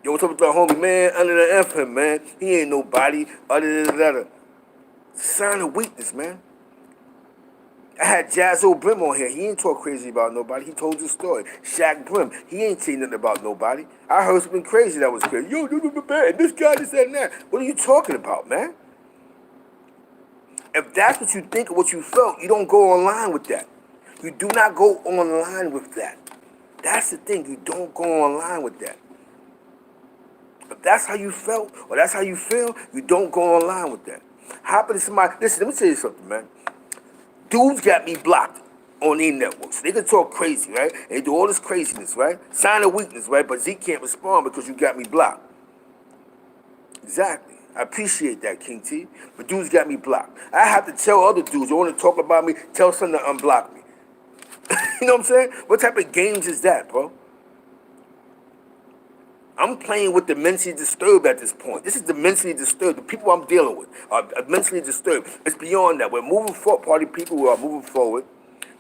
Yo, what's up with the homie, man? Under the F him, man. He ain't nobody other than that. Sign of weakness, man. I had Jazzo Brim on here. He ain't talk crazy about nobody. He told the story. Shaq Brim, he ain't saying nothing about nobody. I heard something crazy that was crazy. Yo, man, this guy, this, that, and that. What are you talking about, man? If that's what you think or what you felt, you don't go online with that. You do not go online with that. That's the thing. You don't go online with that. If that's how you felt or that's how you feel, you don't go online with that. Happen to somebody. Listen, let me tell you something, man. Dudes got me blocked on their networks. They can talk crazy, right? They do all this craziness, right? Sign of weakness, right? But Zeke can't respond because you got me blocked. Exactly. I appreciate that, King T. But dudes got me blocked. I have to tell other dudes who want to talk about me, tell someone to unblock me. You know what I'm saying? What type of games is that, bro? I'm playing with the mentally disturbed at this point. This is the mentally disturbed. The people I'm dealing with are mentally disturbed. It's beyond that. We're moving forward. Party people who are moving forward.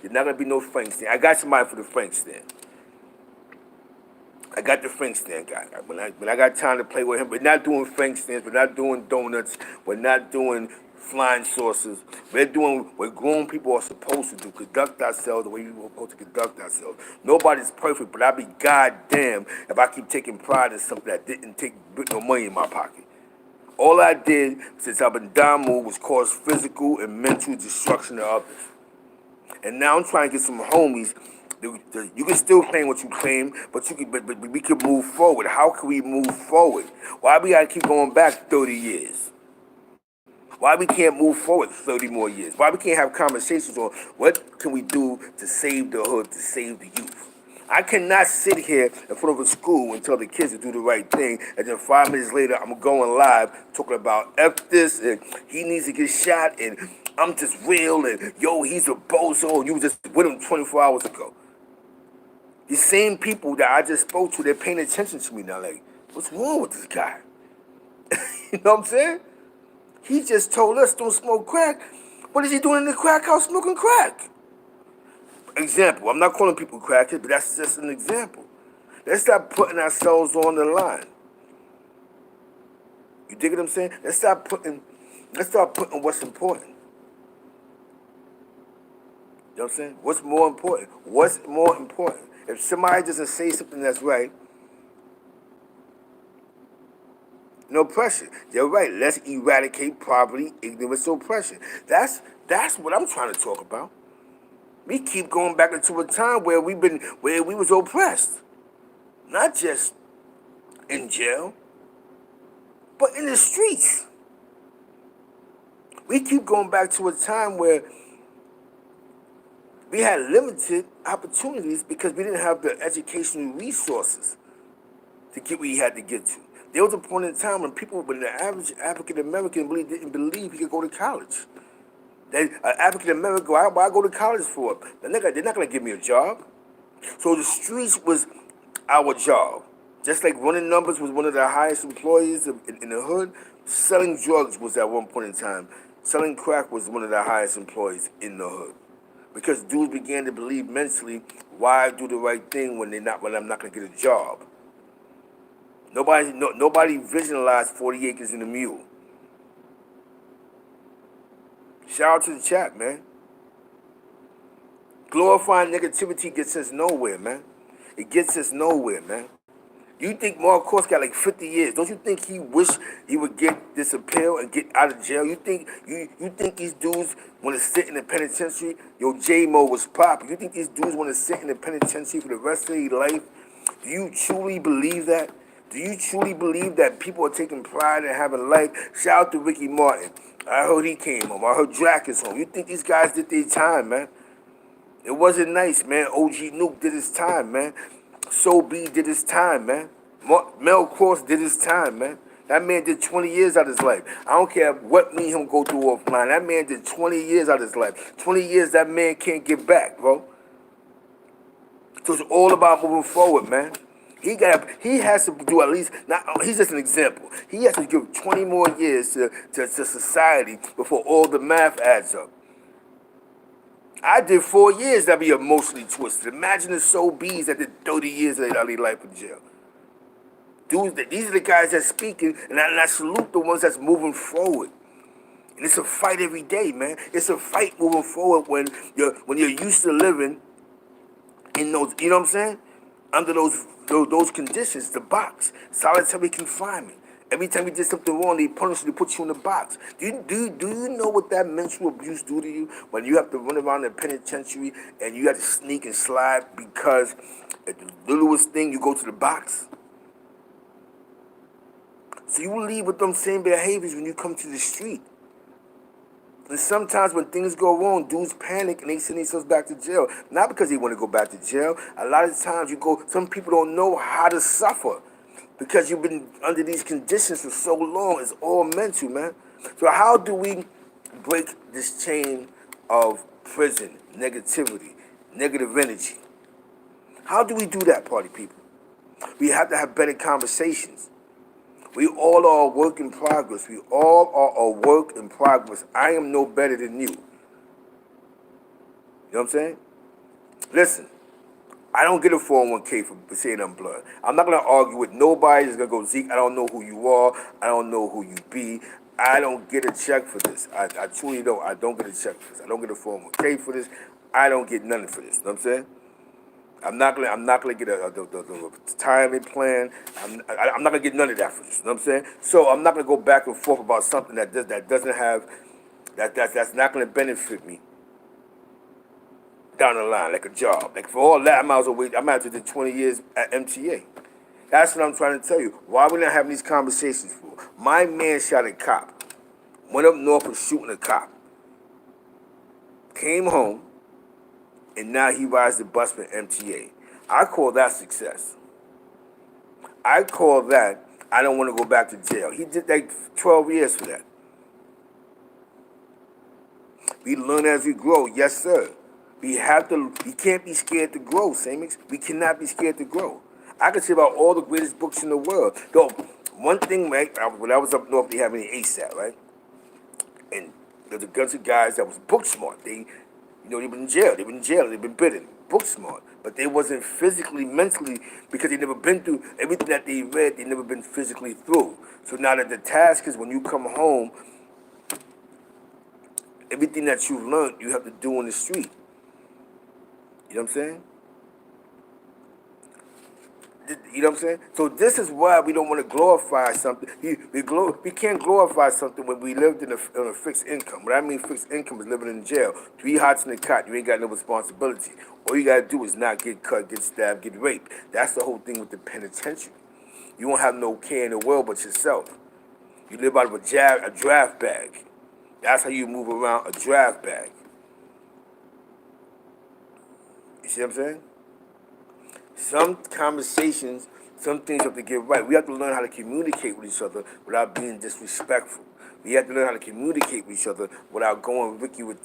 There's not going to be no Frank stand. I got somebody for the Frank stand. I got the Frank stand guy. When I got time to play with him, we're not doing Frank stands. We're not doing donuts. We're not doing flying saucers. We're doing what grown people are supposed to do, conduct ourselves the way we're supposed to conduct ourselves. Nobody's perfect, but I'd be goddamn if I keep taking pride in something that didn't take no money in my pocket. All I did since I've been down moved was cause physical and mental destruction to others. And now I'm trying to get some homies. You can still claim what you claim, but we can move forward. How can we move forward? Why we gotta keep going back 30 years? Why we can't move forward 30 more years? Why we can't have conversations on what can we do to save the hood, to save the youth? I cannot sit here in front of a school and tell the kids to do the right thing, and then 5 minutes later I'm going live talking about F this, and he needs to get shot, and I'm just real, and yo, he's a bozo, and you was just with him 24 hours ago. These same people that I just spoke to, they're paying attention to me now, like, what's wrong with this guy? You know what I'm saying? He just told us don't smoke crack. What is he doing in the crack house smoking crack? Example. I'm not calling people crackheads, but that's just an example. Let's stop putting ourselves on the line. You dig what I'm saying? Let's start putting what's important. You know what I'm saying? What's more important? What's more important? If somebody doesn't say something that's right, no pressure. You're right. Let's eradicate poverty, ignorance, oppression. That's what I'm trying to talk about. We keep going back into a time where we was oppressed. Not just in jail, but in the streets. We keep going back to a time where we had limited opportunities because we didn't have the educational resources to get where he had to get to. There was a point in time when the average African American really didn't believe he could go to college. African American, why go to college for? They're not gonna give me a job. So the streets was our job. Just like running numbers was one of the highest employees in the hood, selling drugs was at one point in time. Selling crack was one of the highest employees in the hood. Because dudes began to believe mentally, why do the right thing when I'm not gonna get a job? Nobody visualized 40 acres and a mule. Shout out to the chat, man. Glorifying negativity gets us nowhere, man. It gets us nowhere, man. You think Marcos got like 50 years? Don't you think he wish he would get this appeal and get out of jail? You think these dudes want to sit in the penitentiary? Yo, J-Mo was popping. You think these dudes want to sit in the penitentiary for the rest of their life? Do you truly believe that? Do you truly believe that people are taking pride in having life? Shout out to Ricky Martin. I heard he came home. I heard Drac is home. You think these guys did their time, man? It wasn't nice, man. OG Nuke did his time, man. So B did his time, man. Mel Cross did his time, man. That man did 20 years out of his life. I don't care what me and him go through offline. That man did 20 years out of his life. 20 years that man can't get back, bro. So it's all about moving forward, man. He has to do at least, he's just an example. He has to give 20 more years to society before all the math adds up. I did 4 years that be emotionally twisted. Imagine the soul bees that did 30 years of their life in jail. Dudes, these are the guys that's speaking, and I salute the ones that's moving forward. And it's a fight every day, man. It's a fight moving forward when you're used to living in those, you know what I'm saying? Under those conditions, the box, solitary confinement. Every time you did something wrong, they punish you, they put you in the box. Do you know what that mental abuse do to you when you have to run around the penitentiary and you have to sneak and slide because at the littlest thing you go to the box? So you will leave with them same behaviors when you come to the street. And sometimes when things go wrong, dudes panic and they send themselves back to jail. Not because they want to go back to jail. A lot of times some people don't know how to suffer because you've been under these conditions for so long. It's all mental, man. So how do we break this chain of prison, negativity, negative energy? How do we do that, party people? We have to have better conversations. We all are a work in progress. We all are a work in progress. I am no better than you. You know what I'm saying? Listen, I don't get a 401k for saying I'm blood. I'm not going to argue with nobody that's going to go, Zeke, I don't know who you are. I don't know who you be. I don't get a check for this. I truly don't. I don't get a check for this. I don't get a 401k for this. I don't get nothing for this. You know what I'm saying? I'm not gonna get a retirement plan. I'm not gonna get none of that for this. You know what I'm saying? So I'm not gonna go back and forth about something that's not gonna benefit me down the line, like a job. Like for all that, I might as well do 20 years at MTA. That's what I'm trying to tell you. Why we not having these conversations for? My man shot a cop. Went up north and shooting a cop. Came home. And now he rides the bus for MTA. I call that success. I call that, I don't want to go back to jail. He did like 12 years for that. We learn as we grow, yes sir. We can't be scared to grow, Samix. We cannot be scared to grow. I can say about all the greatest books in the world. Though, one thing, right, when I was up north, they had me ASAP, right? And There's a bunch of guys that was book smart. They've been in jail. They've been bitten. Book smart, but they wasn't physically, mentally, because they never been through everything that they read. They never been physically through. So now that the task is when you come home, everything that you've learned, you have to do on the street. You know what I'm saying? You know what I'm saying? So this is why we don't want to glorify something. We can't glorify something when we lived on a fixed income. What I mean fixed income is living in jail. 3 hots in the cot. You ain't got no responsibility. All you got to do is not get cut, get stabbed, get raped. That's the whole thing with the penitentiary. You don't have no care in the world but yourself. You live out of a draft bag. That's how you move around, a draft bag. You see what I'm saying? Some conversations, some things you have to get right. We have to learn how to communicate with each other without being disrespectful. We have to learn how to communicate with each other without going Ricky with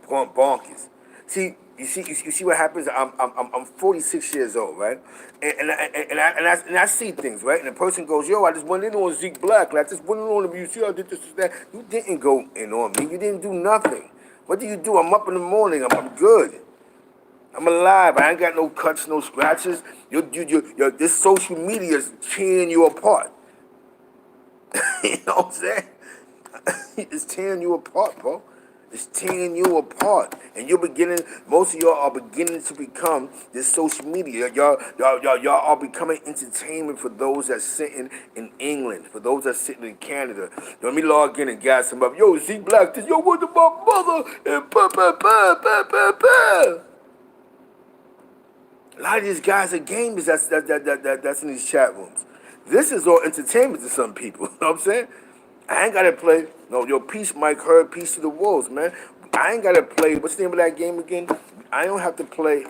going bonkers. You see what happens. I'm 46 years old, right? And I see things, right? And the person goes, "Yo, I just went in on Zeke Black. Like, I just went in on him. You see, I did this and that. You didn't go in on me. You didn't do nothing. What do? I'm up in the morning. I'm good. I'm alive. I ain't got no cuts, no scratches. This social media is tearing you apart. You know what I'm saying? It's tearing you apart, bro. It's tearing you apart. And most of y'all are beginning to become this social media. Y'all are becoming entertainment for those that's sitting in England, for those that's sitting in Canada. Let me log in and gas them up. Yo, Z Black, this, yo, what about mother? And a lot of these guys are gamers that's in these chat rooms. This is all entertainment to some people. You know what I'm saying? I ain't gotta play. No, yo, peace, Mike Hurd, peace to the wolves, man. I ain't gotta play. What's the name of that game again? I don't have to play.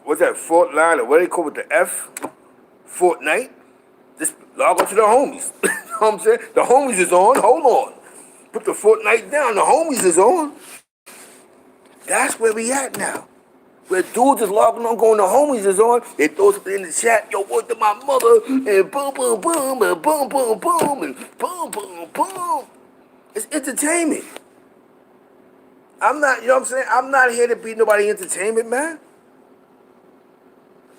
What's that? Fort Line or what they call it? The F. Fortnite. Just log on to the homies. You know what I'm saying? The homies is on. Hold on. Put the Fortnite down. The homies is on. That's where we at now. Where dudes is logging on, going, the homies is on, they throw something in the chat, yo, word to my mother, and boom, boom, boom, and boom, boom, boom, and boom, boom, boom. It's entertainment. You know what I'm saying? I'm not here to be nobody entertainment, man.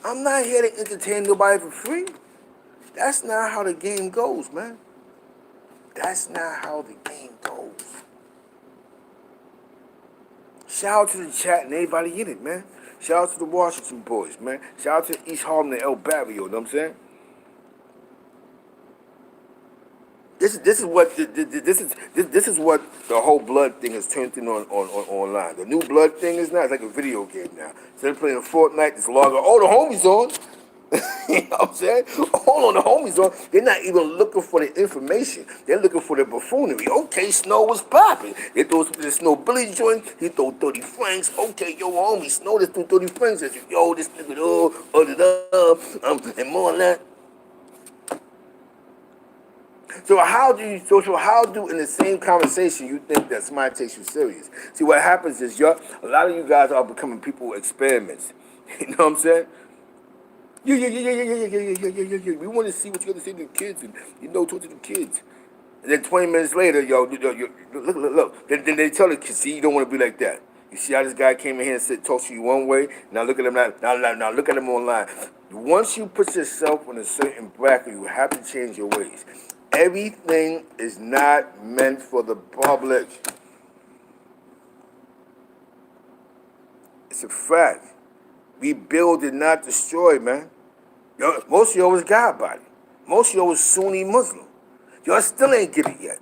I'm not here to entertain nobody for free. That's not how the game goes, man. That's not how the game goes. Shout out to the chat and everybody in it, man. Shout out to the Washington boys, man. Shout out to East Harlem and El Barrio, you know what I'm saying? This is what the whole blood thing has turned in on online. The new blood thing is now, it's like a video game now. Instead of playing Fortnite, it's log on. Oh, the homies on. You know what I'm saying? Hold on, the homies on. They're not even looking for the information. They're looking for the buffoonery. Okay, Snow was popping. They throw the Snow Billy joint. He throw 30 francs. Okay, yo, homie, Snow just threw 30 francs at you. Yo, this nigga, and more than that. So how do in the same conversation you think that somebody takes you serious? See, what happens is a lot of you guys are becoming people experiments. You know what I'm saying? Yeah. We want to see what you got to say to the kids, and talk to the kids. And then 20 minutes later, look. Then they tell the kids, see, you don't want to be like that. You see how this guy came in here and talks to you one way. Now look at him now look at him online. Once you put yourself in a certain bracket, you have to change your ways. Everything is not meant for the public. It's a fact. We build and not destroy, man. Most of y'all was God body. Most of y'all was Sunni Muslim. Y'all still ain't get it yet.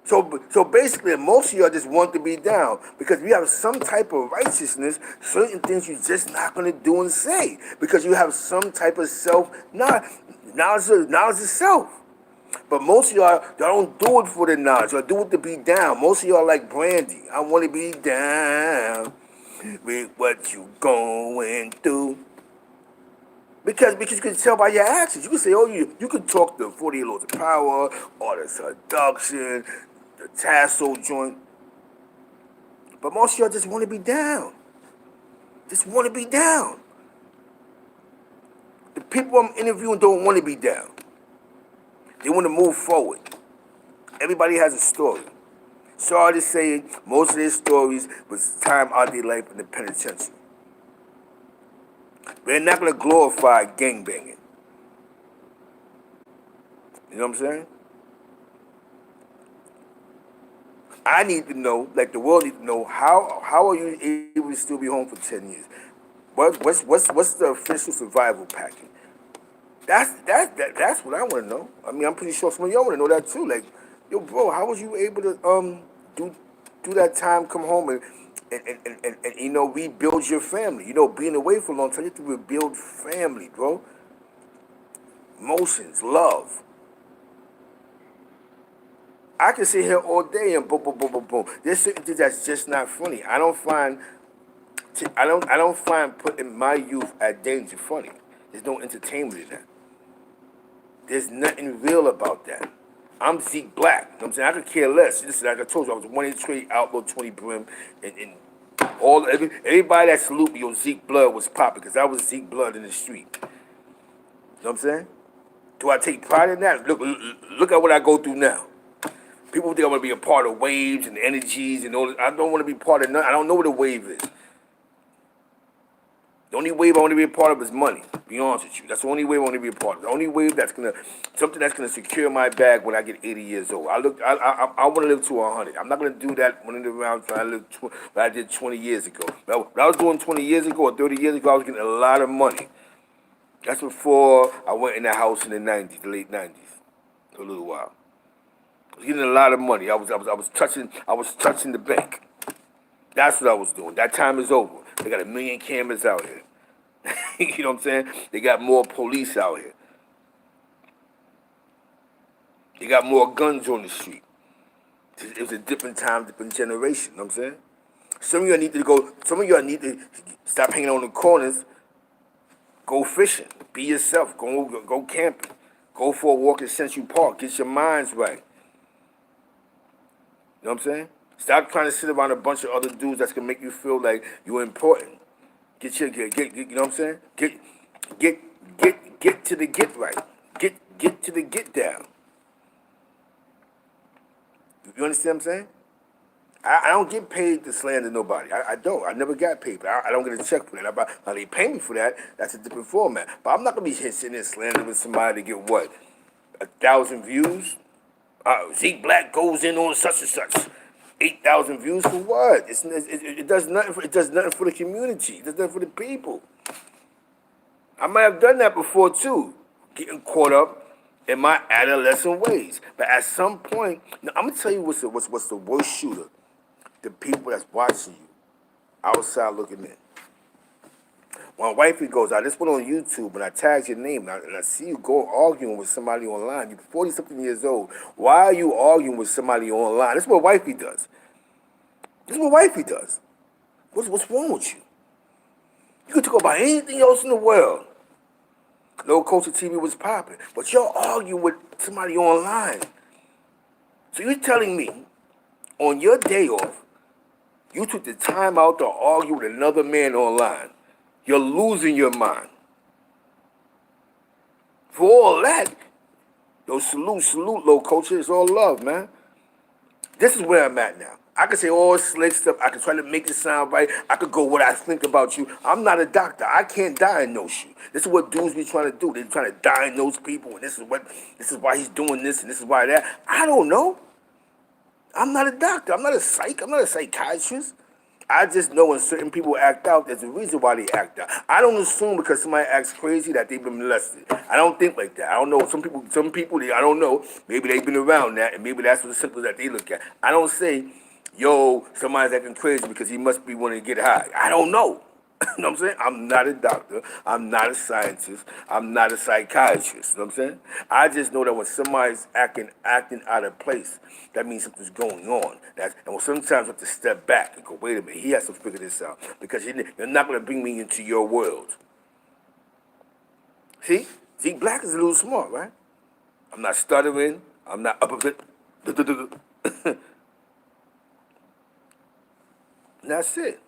So basically, most of y'all just want to be down because we have some type of righteousness, certain things you're just not going to do and say because you have some type of knowledge of self. But most of y'all don't do it for the knowledge. Y'all do it to be down. Most of y'all like Brandy. I want to be down with what you going through. Because you can tell by your actions. You can say, oh, you can talk the 48 laws of power, or the seduction, the tassel joint. But most of y'all just want to be down. Just want to be down. The people I'm interviewing don't want to be down. They want to move forward. Everybody has a story. Sorry to say, most of their stories was time out of their life in the penitentiary. They're not going to glorify gangbanging. You know what I'm saying? I need to know, like the world needs to know, how are you able to still be home for 10 years? What's the official survival package? That's what I want to know. I mean, I'm pretty sure some of y'all want to know that too. Like, yo, bro, how was you able to do that time, come home and rebuild your family? You know, being away for a long time, you have to rebuild family, bro. Emotions, love. I can sit here all day and boom, boom, boom, boom, boom. There's certain things that's just not funny. I don't find putting my youth at danger funny. There's no entertainment in that. There's nothing real about that. I'm Zeke Black. You know what I'm saying? I could care less. Listen, like I told you, I was 183 outlaw, 20 brim, and everybody that salute me on Zeke Blood was popping because I was Zeke Blood in the street. You know what I'm saying? Do I take pride in that? Look at what I go through now. People think I want to be a part of waves and energies and all that. I don't want to be part of none. I don't know what a wave is. The only wave I want to be a part of is money. To be honest with you, that's the only wave I want to be a part of. The only wave something that's gonna secure my bag when I get 80 years old. I want to live to 100. I'm not gonna do that when around trying to live what I did 20 years ago. What I was doing 20 years ago or 30 years ago, I was getting a lot of money. That's before I went in the house in the 90s, the late 90s, for a little while. I was getting a lot of money. I was touching the bank. That's what I was doing. That time is over. They got 1 million cameras out here. You know what I'm saying? They got more police out here. They got more guns on the street. It was a different time, different generation. You know what I'm saying? Some of y'all need to stop hanging on the corners. Go fishing. Be yourself. Go camping. Go for a walk in Central Park. Get your minds right. You know what I'm saying? Stop trying to sit around a bunch of other dudes that's gonna make you feel like you're important. Get you know what I'm saying? Get to the get right. Get to the get down. You understand what I'm saying? I don't get paid to slander nobody. I don't. I never got paid, but I don't get a check for that. Now they pay me for that. That's a different format. But I'm not gonna be sitting there slandering somebody to get what, 1,000 views. Zeke Black goes in on such and such. 8,000 views for what? It does nothing. It does nothing for the community. It does nothing for the people. I might have done that before too, getting caught up in my adolescent ways. But at some point, now I'm gonna tell you what's the worst shooter. The people that's watching you outside looking in. When wifey goes, I just went on YouTube and I tagged your name and I see you go arguing with somebody online. You're 40-something years old. Why are you arguing with somebody online? This is what wifey does. This is what wifey does. What's wrong with you? You can talk about anything else in the world. Low Culture TV was popping. But you're arguing with somebody online. So you're telling me on your day off, you took the time out to argue with another man online. You're losing your mind. For all that, yo, salute, Low Culture. It's all love, man. This is where I'm at now. I can say all slick stuff. I can try to make it sound right. I could go what I think about you. I'm not a doctor. I can't diagnose you. This is what dudes be trying to do. They're trying to diagnose people, and this is why he's doing this, and this is why that. I don't know. I'm not a doctor. I'm not a psych. I'm not a psychiatrist. I just know when certain people act out, there's a reason why they act out. I don't assume because somebody acts crazy that they've been molested. I don't think like that. I don't know. Some people, I don't know. Maybe they've been around that, and maybe that's the symptoms that they look at. I don't say, yo, somebody's acting crazy because he must be wanting to get high. I don't know. You know what I'm saying? I'm not a doctor. I'm not a scientist. I'm not a psychiatrist. You know what I'm saying? I just know that when somebody's acting out of place, that means something's going on. And sometimes you have to step back and go, wait a minute, he has to figure this out. Because you're not going to bring me into your world. See? Black is a little smart, right? I'm not stuttering. I'm not up a bit. That's it.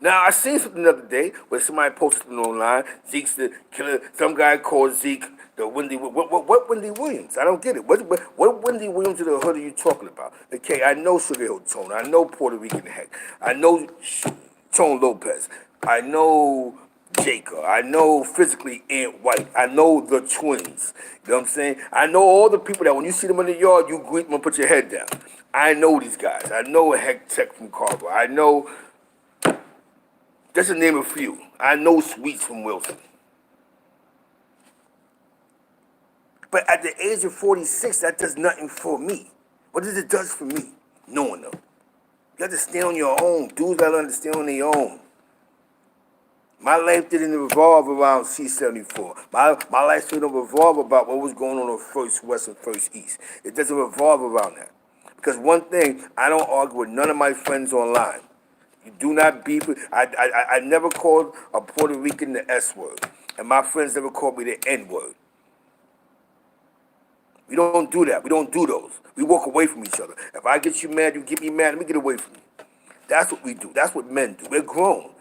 Now, I seen something the other day where somebody posted something online. Zeke's the killer. Some guy called Zeke The Wendy, what Wendy Williams? I don't get it. What Wendy Williams of the hood are you talking about? Okay, I know Sugar Hill Tone. I know Puerto Rican Heck. I know Tone Lopez. I know Jacob. I know physically Aunt White. I know the twins. You know what I'm saying? I know all the people that when you see them in the yard, you greet them and put your head down. I know these guys. I know Heck Tech from Carver. I know, just to name a few. I know Sweets from Wilson. But at the age of 46, that does nothing for me. What does it do for me? Knowing them. You have to stand on your own. Dudes gotta understand on their own. My life didn't revolve around C-74. My life didn't revolve about what was going on First West and First East. It doesn't revolve around that. Because one thing, I don't argue with none of my friends online. You do not beef with, I never called a Puerto Rican the S word. And my friends never called me the N word. We don't do that. We don't do those. We walk away from each other. If I get you mad, you get me mad, let me get away from you. That's what we do. That's what men do. We're grown.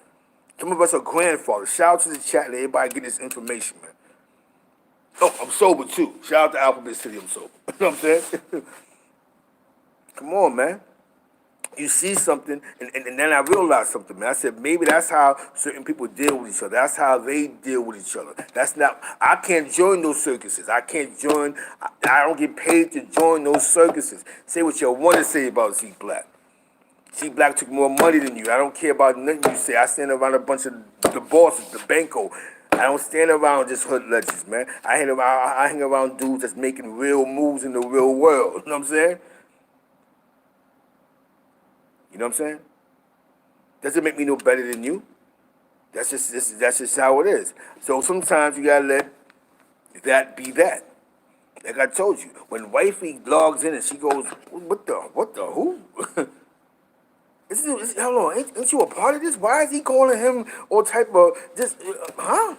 Some of us are grandfathers. Shout out to the chat and everybody get this information, man. Oh, I'm sober too. Shout out to Alphabet City, I'm sober. You know what I'm saying? Come on, man. You see something, and then I realized something, man. I said, maybe that's how certain people deal with each other. That's how they deal with each other. That's not, I can't join those circuses. I can't join, I don't get paid to join those circuses. Say what you want to say about Z Black. Z Black took more money than you. I don't care about nothing you say. I stand around a bunch of the bosses, the banco. I don't stand around just hood legends, man. I hang around dudes that's making real moves in the real world. You know what I'm saying? You know what I'm saying? Doesn't make me no better than you. That's just how it is. So sometimes you gotta let that be that. Like I told you, when wifey logs in and she goes, what the who? Hold on, ain't you a part of this? Why is he calling him all type of just, huh?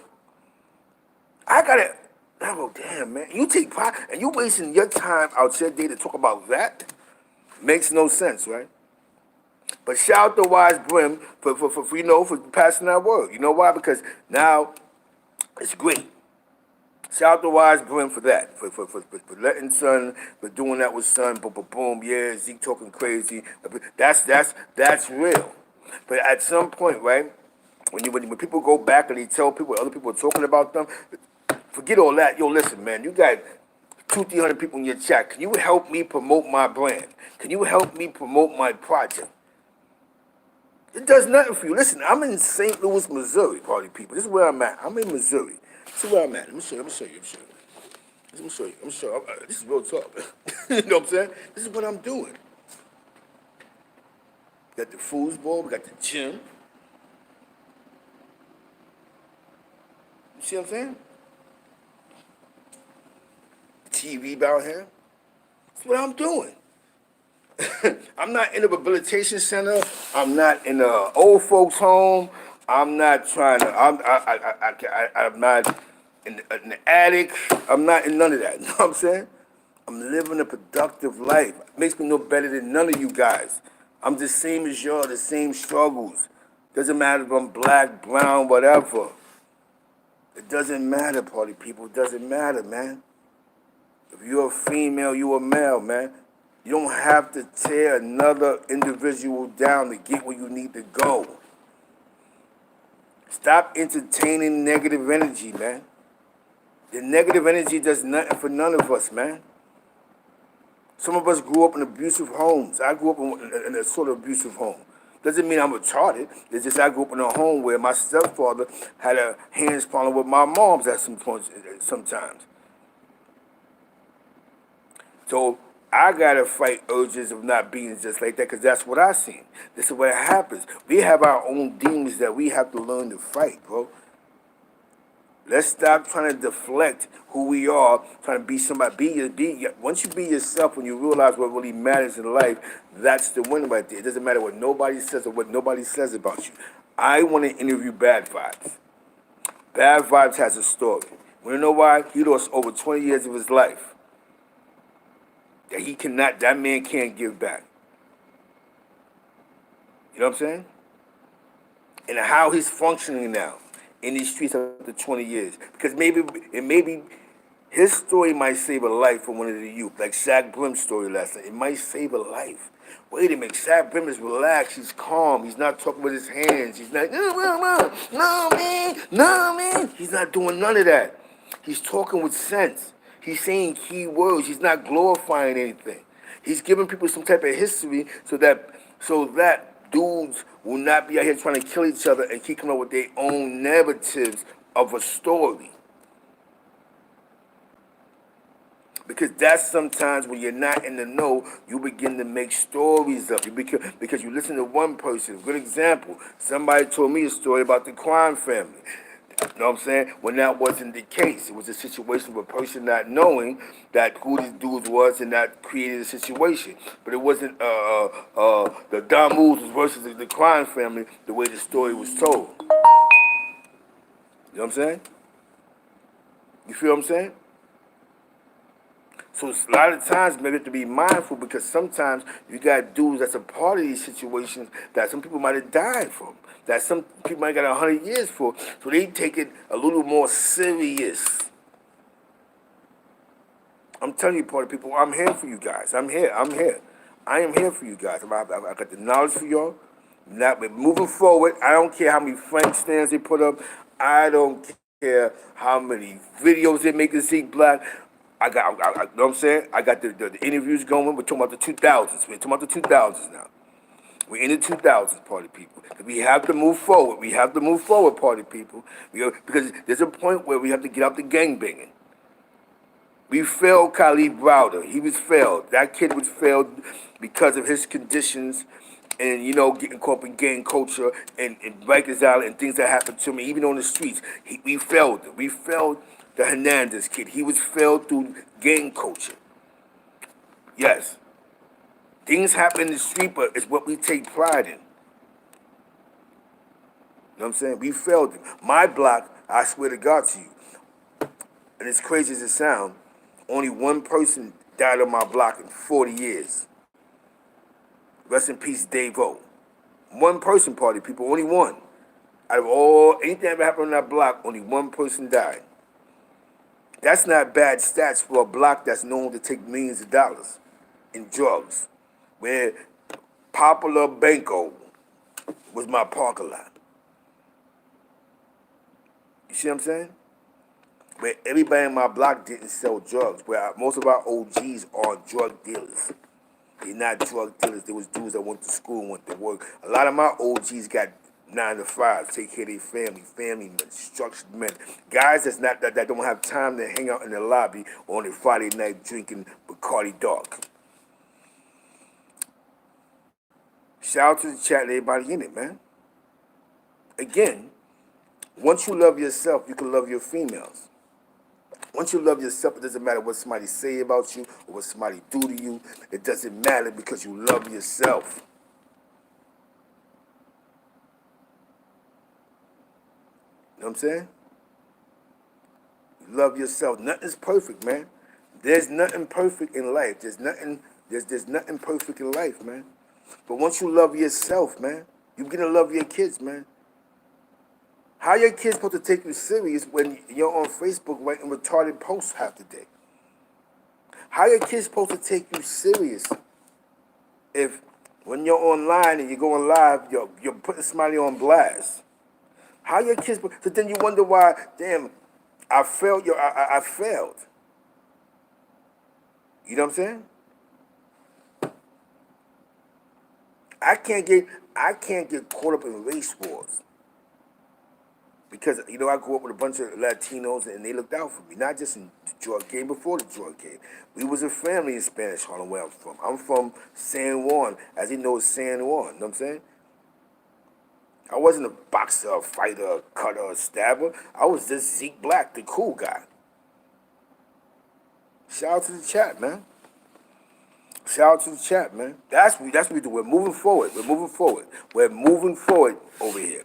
I go, damn, man. You take pride, and you wasting your time out your day to talk about that? Makes no sense, right? But shout out to Wise Brim for passing that word. You know why? Because now it's great. Shout out to Wise Brim for that, for letting Son, for doing that with Son, boom, boom, boom. Yeah, Zeke talking crazy. That's real. But at some point, right, when people go back and they tell people, other people are talking about them, forget all that. Yo, listen, man, you got 200-300 people in your chat. Can you help me promote my brand? Can you help me promote my project? It does nothing for you. Listen, I'm in St. Louis, Missouri, party people. This is where I'm at. I'm in Missouri. This is where I'm at. Let me show you. This is real talk. You know what I'm saying? This is what I'm doing. Got the foosball. We got the gym. You see what I'm saying? TV down here. That's what I'm doing. I'm not in a rehabilitation center. I'm not in a old folks home. I'm not trying to. I'm not in the attic. I'm not in none of that. You know what I'm saying? I'm living a productive life. It makes me no better than none of you guys. I'm the same as y'all. The same struggles. Doesn't matter if I'm black, brown, whatever. It doesn't matter, party people. It doesn't matter, man. If you're a female, you're a male, man. You don't have to tear another individual down to get where you need to go. Stop entertaining negative energy, man. The negative energy does nothing for none of us, man. Some of us grew up in abusive homes. I grew up in a sort of abusive home. Doesn't mean I'm retarded. It's just I grew up in a home where my stepfather had a hands problem with my mom's at some points sometimes. So I gotta fight urges of not being just like that, because that's what I seen. This is what happens. We have our own demons that we have to learn to fight, bro. Let's stop trying to deflect who we are, trying to be somebody. Once you be yourself, when you realize what really matters in life, that's the win right there. It doesn't matter what nobody says or what nobody says about you. I want to interview Bad Vibes. Bad Vibes has a story. Want to know why? He lost over 20 years of his life that man can't give back. You know what I'm saying? And how he's functioning now in these streets after 20 years. Because maybe His story might save a life for one of the youth, like Shaq Brim's story last night. It might save a life. Wait a minute, Shaq Brim is relaxed. He's calm. He's not talking with his hands. He's not, no, man, no, man. He's not doing none of that. He's talking with sense. He's saying key words. He's not glorifying anything. He's giving people some type of history so that dudes will not be out here trying to kill each other and keep coming up with their own narratives of a story. Because that's sometimes when you're not in the know, you begin to make stories up. Because you listen to one person. Good example, somebody told me a story about the crime family. You know what I'm saying? When that wasn't the case. It was a situation of a person not knowing that who these dudes was and that created a situation. But it wasn't the Don Moves versus the crime family the way the story was told. You know what I'm saying? You feel what I'm saying? So a lot of times, maybe you have to be mindful because sometimes you got dudes that's a part of these situations that some people might have died from, that some people might have got 100 years for, so they take it a little more serious. I'm telling you, part of people, I'm here for you guys. I'm here. I am here for you guys. I got the knowledge for y'all. Now, but moving forward, I don't care how many Frank stands they put up. I don't care how many videos they make to see black. You know what I'm saying? I got the interviews going. We're talking about the 2000s. We're talking about the 2000s now. We're in the 2000s, party people. We have to move forward. We have to move forward, party people. Because there's a point where we have to get out the gangbanging. We failed Khalid Browder. He was failed. That kid was failed because of his conditions and, getting caught up in gang culture and Rikers Island and things that happened to me, even on the streets. We failed him. We failed the Hernandez kid. He was failed through gang culture. Yes. Things happen in the street, but it's what we take pride in. You know what I'm saying? We failed him. My block, I swear to God to you, and as crazy as it sounds, only one person died on my block in 40 years. Rest in peace, Dave O. One person, party people, only one. Out of anything that ever happened on that block, only one person died. That's not bad stats for a block that's known to take millions of dollars in drugs, where Popular Banco was my parking lot. You see what I'm saying? Where everybody in my block didn't sell drugs, where most of our OGs are drug dealers. They're not drug dealers. There was dudes that went to school and went to work. A lot of my OGs got 9 to 5, take care of their family men, structured men, guys that don't have time to hang out in the lobby on a Friday night drinking Bacardi Dark. Shout out to the chat and everybody in it, man. Again, once you love yourself, you can love your females. Once you love yourself, it doesn't matter what somebody say about you or what somebody do to you. It doesn't matter because you love yourself. You know what I'm saying? You love yourself. Nothing's perfect, man. There's nothing perfect in life. There's nothing perfect in life, man. But once you love yourself, man, you begin to love your kids, man. How your kids supposed to take you serious when you're on Facebook writing retarded posts half the day? How your kids supposed to take you serious if when you're online and you're going live, you're putting somebody on blast? How your kids? So then you wonder why, damn, I failed. I failed. You know what I'm saying? I can't get caught up in race wars. Because, I grew up with a bunch of Latinos and they looked out for me. Not just in the drug game, before the drug game. We was a family in Spanish Harlem where I'm from. I'm from San Juan, as you know, San Juan. You know what I'm saying? I wasn't a boxer, a fighter, a cutter, a stabber. I was just Zeke Black, the cool guy. Shout out to the chat, man. Shout out to the chat, man. That's what we do. We're moving forward. We're moving forward over here.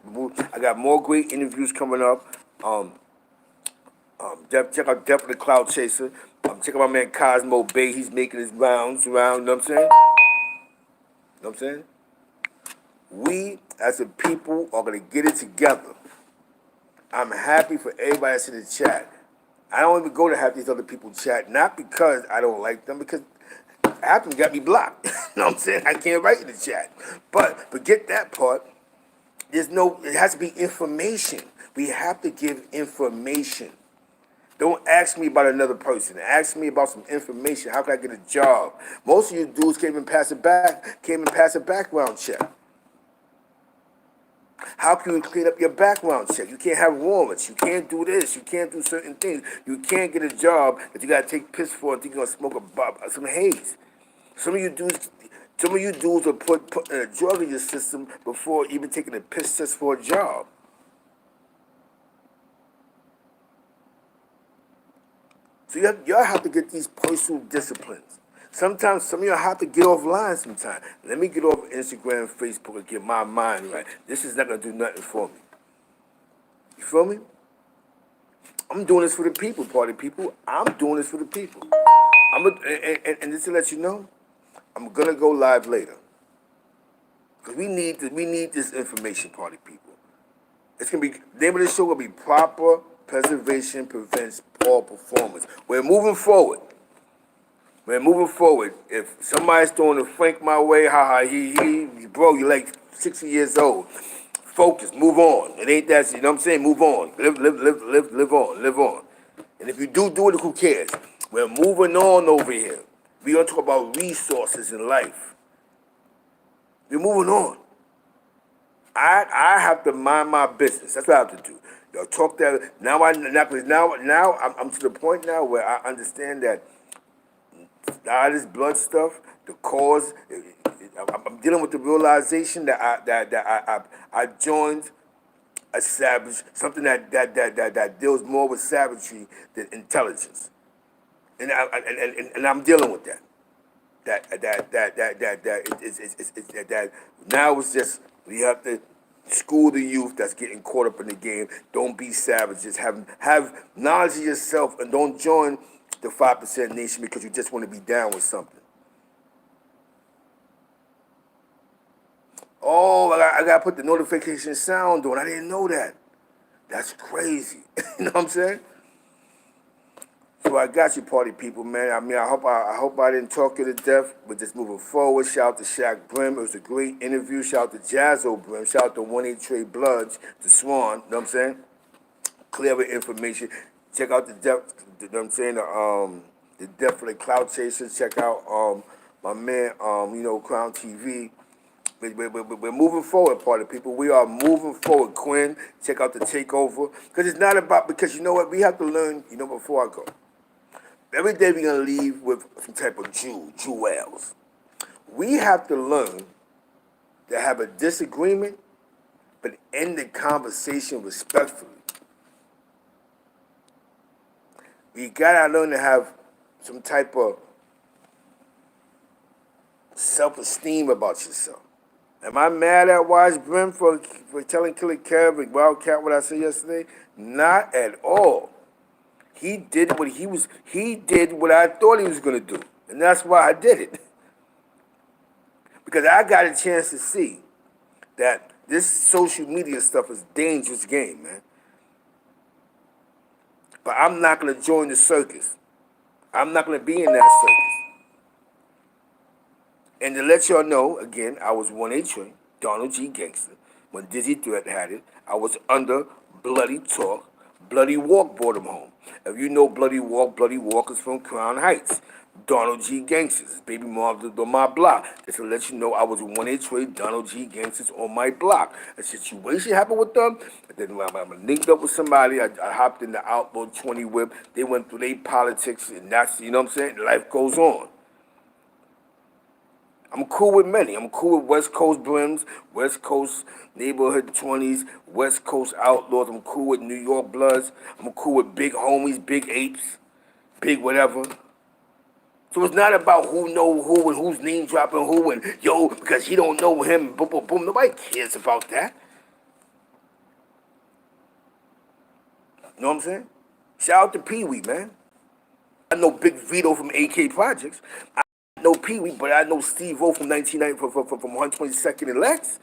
I got more great interviews coming up. Check out Death of the Cloud Chaser. Check out my man Cosmo Bay. He's making his rounds around. You know what I'm saying? You know what I'm saying? We, as a people, are going to get it together. I'm happy for everybody that's in the chat. I don't even go to half these other people chat, not because I don't like them, because half of them got me blocked. You know what I'm saying? I can't write in the chat. But forget that part. It has to be information. We have to give information. Don't ask me about another person. Ask me about some information. How can I get a job? Most of you dudes can't even pass a background check. How can you clean up your background check? You can't have warrants. You can't do this. You can't do certain things. You can't get a job that you gotta take piss for and think you're gonna smoke some haze. Some of you dudes will put a drug in your system before even taking a piss test for a job. So y'all have to get these personal disciplines. Sometimes some of y'all have to get offline sometimes. Let me get off Instagram and Facebook and get my mind right. This is not going to do nothing for me. You feel me? I'm doing this for the people, party people. I'm doing this for the people. And just to let you know, I'm going to go live later. Because we need this information, party people. It's going to be, the name of this show will be Proper Preservation Prevents Poor Performance. We're moving forward. If somebody's throwing a frank my way, bro, you're like 60 years old. Focus, move on. It ain't that, you know what I'm saying? Move on. Live on. And if you do it, who cares? We're moving on over here. We're going to talk about resources in life. We're moving on. I have to mind my business. That's what I have to do. Y'all talk that now. I'm to the point now where I understand that all this blood stuff, the cause. I'm dealing with the realization that I joined a savage, something that deals more with savagery than intelligence, and I'm dealing with that. That now it's just we have to school the youth that's getting caught up in the game. Don't be savages. Have knowledge of yourself and don't join the 5% nation because you just want to be down with something. Oh, I got to put the notification sound on. I didn't know that. That's crazy. You know what I'm saying? So I got you, party people, man. I mean, I hope I didn't talk you to death, but just moving forward. Shout out to Shaq Brim. It was a great interview. Shout out to Jazzo Brim. Shout out to 1-8 Trey Bloods, the Swan. You know what I'm saying? Clear information. Check out the depth. You know what I'm saying? The depth of the cloud chasers. Check out my man, Crown TV. We're moving forward, party people. We are moving forward. Quinn, check out the takeover. Because it's not about, because you know what? We have to learn, before I go. Every day we're going to leave with some type of jewels. We have to learn to have a disagreement, but end the conversation respectfully. We got to learn to have some type of self-esteem about yourself. Am I mad at Wise Brim for telling Killer Kev and Wildcat what I said yesterday? Not at all. He did what I thought he was gonna do. And that's why I did it. Because I got a chance to see that this social media stuff is a dangerous game, man. But I'm not gonna join the circus. I'm not gonna be in that circus. And to let y'all know, again, I was 1-8 Trey, Donald G. Gangster. When Dizzy Threat had it, I was under Bloody Talk. Bloody Walk brought him home. If you know Bloody Walk is from Crown Heights. Donald G. Gangsters, baby moms on my block. Just to let you know, I was 1-8 Trey, Donald G. Gangsters on my block. A situation happened with them. And then when I linked up with somebody, I hopped in the Outlaw 20 whip. They went through their politics, and that's, you know what I'm saying? Life goes on. I'm cool with many. I'm cool with West Coast Brims, West Coast Neighborhood 20s, West Coast Outlaws. I'm cool with New York Bloods. I'm cool with big homies, big apes, big whatever. So it's not about who know who and who's name dropping who and because he don't know him, boom, boom, boom. Nobody cares about that. You know what I'm saying? Shout out to Pee Wee, man. I know Big Vito from AK Projects. I know Pee Wee, but I know Steve O from 1990 from 122nd and Lex.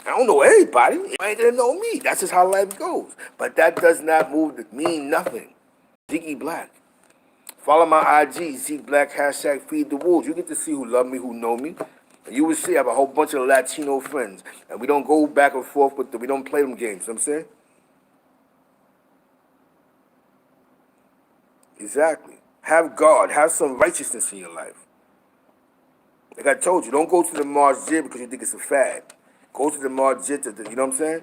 I don't know everybody. You ain't gonna know me. That's just how life goes. But that does not mean nothing. Ziggy Black. Follow my IG, Zeke Black, hashtag Feed the Wolves. You get to see who love me, who know me. And you will see I have a whole bunch of Latino friends. And we don't go back and forth with them. We don't play them games. You know what I'm saying? Exactly. Have God. Have some righteousness in your life. Like I told you, don't go to the masjid because you think it's a fad. Go to the masjid, you know what I'm saying?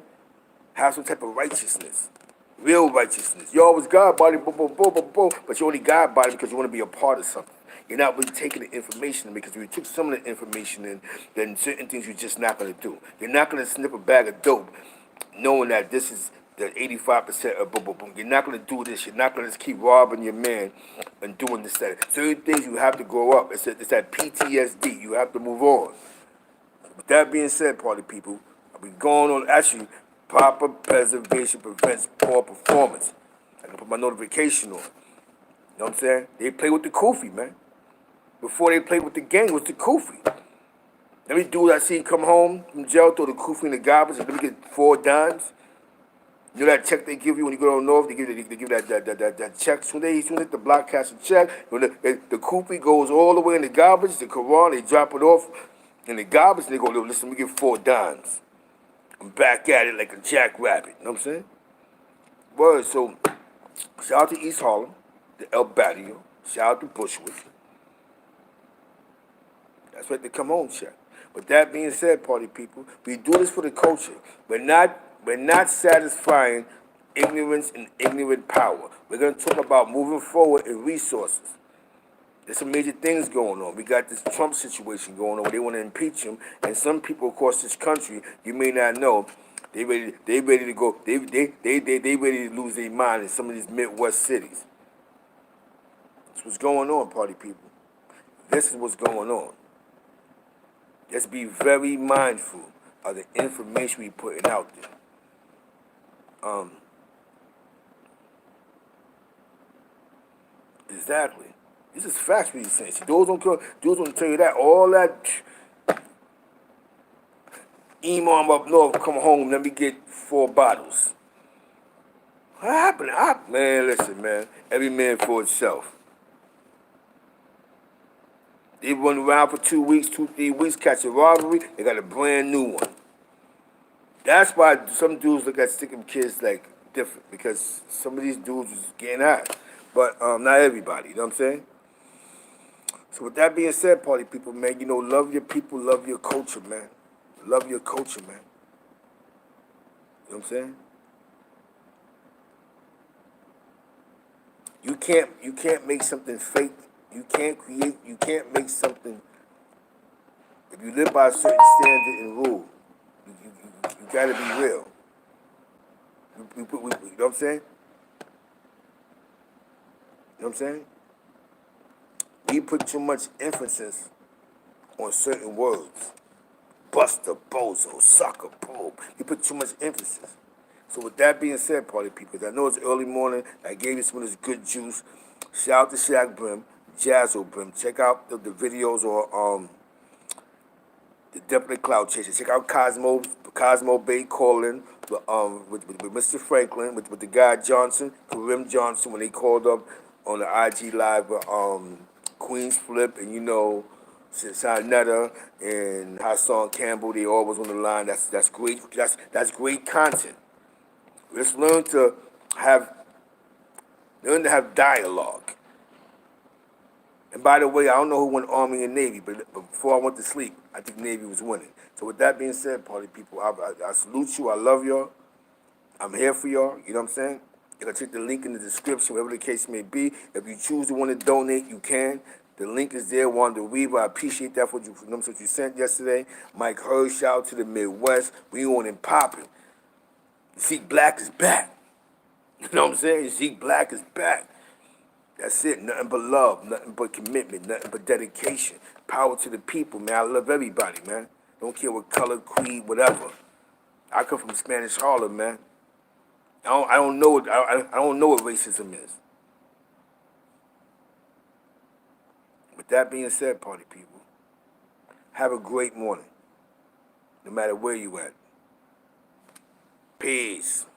Have some type of righteousness. Real righteousness. You always God body, boom, boom, boom, boom, boom, but you only God body because you want to be a part of something. You're not really taking the information in because if you took some of the information in, then certain things you're just not going to do. You're not going to snip a bag of dope knowing that this is the 85% of boom, boom, boom. You're not going to do this. You're not going to just keep robbing your man and doing this, that. Certain things you have to grow up. It's that PTSD. You have to move on. With that being said, party people, I'll be going on. Actually, proper preservation prevents poor performance. I can put my notification on. You know what I'm saying? They play with the kufi, man. Before they played with the gang, it was the kufi. Every dude I see come home from jail, throw the kufi in the garbage, and let me get 4 dimes. You know that check they give you when you go to North? They give that check. Soon they hit the block, cash a check. When the kufi goes all the way in the garbage, the Quran, they drop it off in the garbage, and they go, listen, let me get 4 dimes. I'm back at it like a jackrabbit. You know what I'm saying? Word, so shout out to East Harlem, the El Barrio. Shout out to Bushwick. That's right, the come home check. But that being said, party people, we do this for the culture. We're not satisfying ignorance and ignorant power. We're gonna talk about moving forward in resources. There's some major things going on. We got this Trump situation going on where they want to impeach him, and some people across this country, you may not know, they ready to go. They ready to lose their mind in some of these Midwest cities. That's what's going on, party people. This is what's going on. Let's be very mindful of the information we putting out there. Exactly. This is facts what he's saying. See, those don't tell you that. All that Imam up north come home, let me get 4 bottles. What happened? Man, listen, man. Every man for itself. They run around for 2 weeks, 2-3 weeks, catch a robbery, they got a brand new one. That's why some dudes look at sticking kids like different, because some of these dudes is getting hot. But not everybody, you know what I'm saying? So with that being said, party people, man, love your people, love your culture, man. Love your culture, man. You know what I'm saying? You can't make something fake. You can't make something. If you live by a certain standard and rule, you gotta be real. You know what I'm saying? You know what I'm saying? We put too much emphasis on certain words. Buster, bozo, sucker, probe. We put too much emphasis. So with that being said, party people, I know it's early morning. I gave you some of this good juice. Shout out to Shaq Brim, Jazzo Brim. Check out the videos or the Definitely Cloud Chaser. Check out Cosmo Bay calling with Mr. Franklin, with the guy Johnson, Karim Johnson, when they called up on the IG Live with Queens Flip and Sinetta and Hassan Campbell. They all was on the line. That's great. That's great content. Let's learn to have dialogue. And by the way, I don't know who won Army and Navy, but before I went to sleep, I think Navy was winning. So with that being said, party people, I salute you. I love y'all. I'm here for y'all. You know what I'm saying? You can check the link in the description, whatever the case may be. If you choose to want to donate, you can. The link is there. Wanda Weaver, I appreciate that for what you sent yesterday. Mike Hurd, shout out to the Midwest. We on and popping. Zeke Black is back. You know what I'm saying? Zeke Black is back. That's it. Nothing but love, nothing but commitment, nothing but dedication. Power to the people, man. I love everybody, man. Don't care what color, creed, whatever. I come from Spanish Harlem, man. I don't know what racism is. With that being said, party people, have a great morning, no matter where you at. Peace.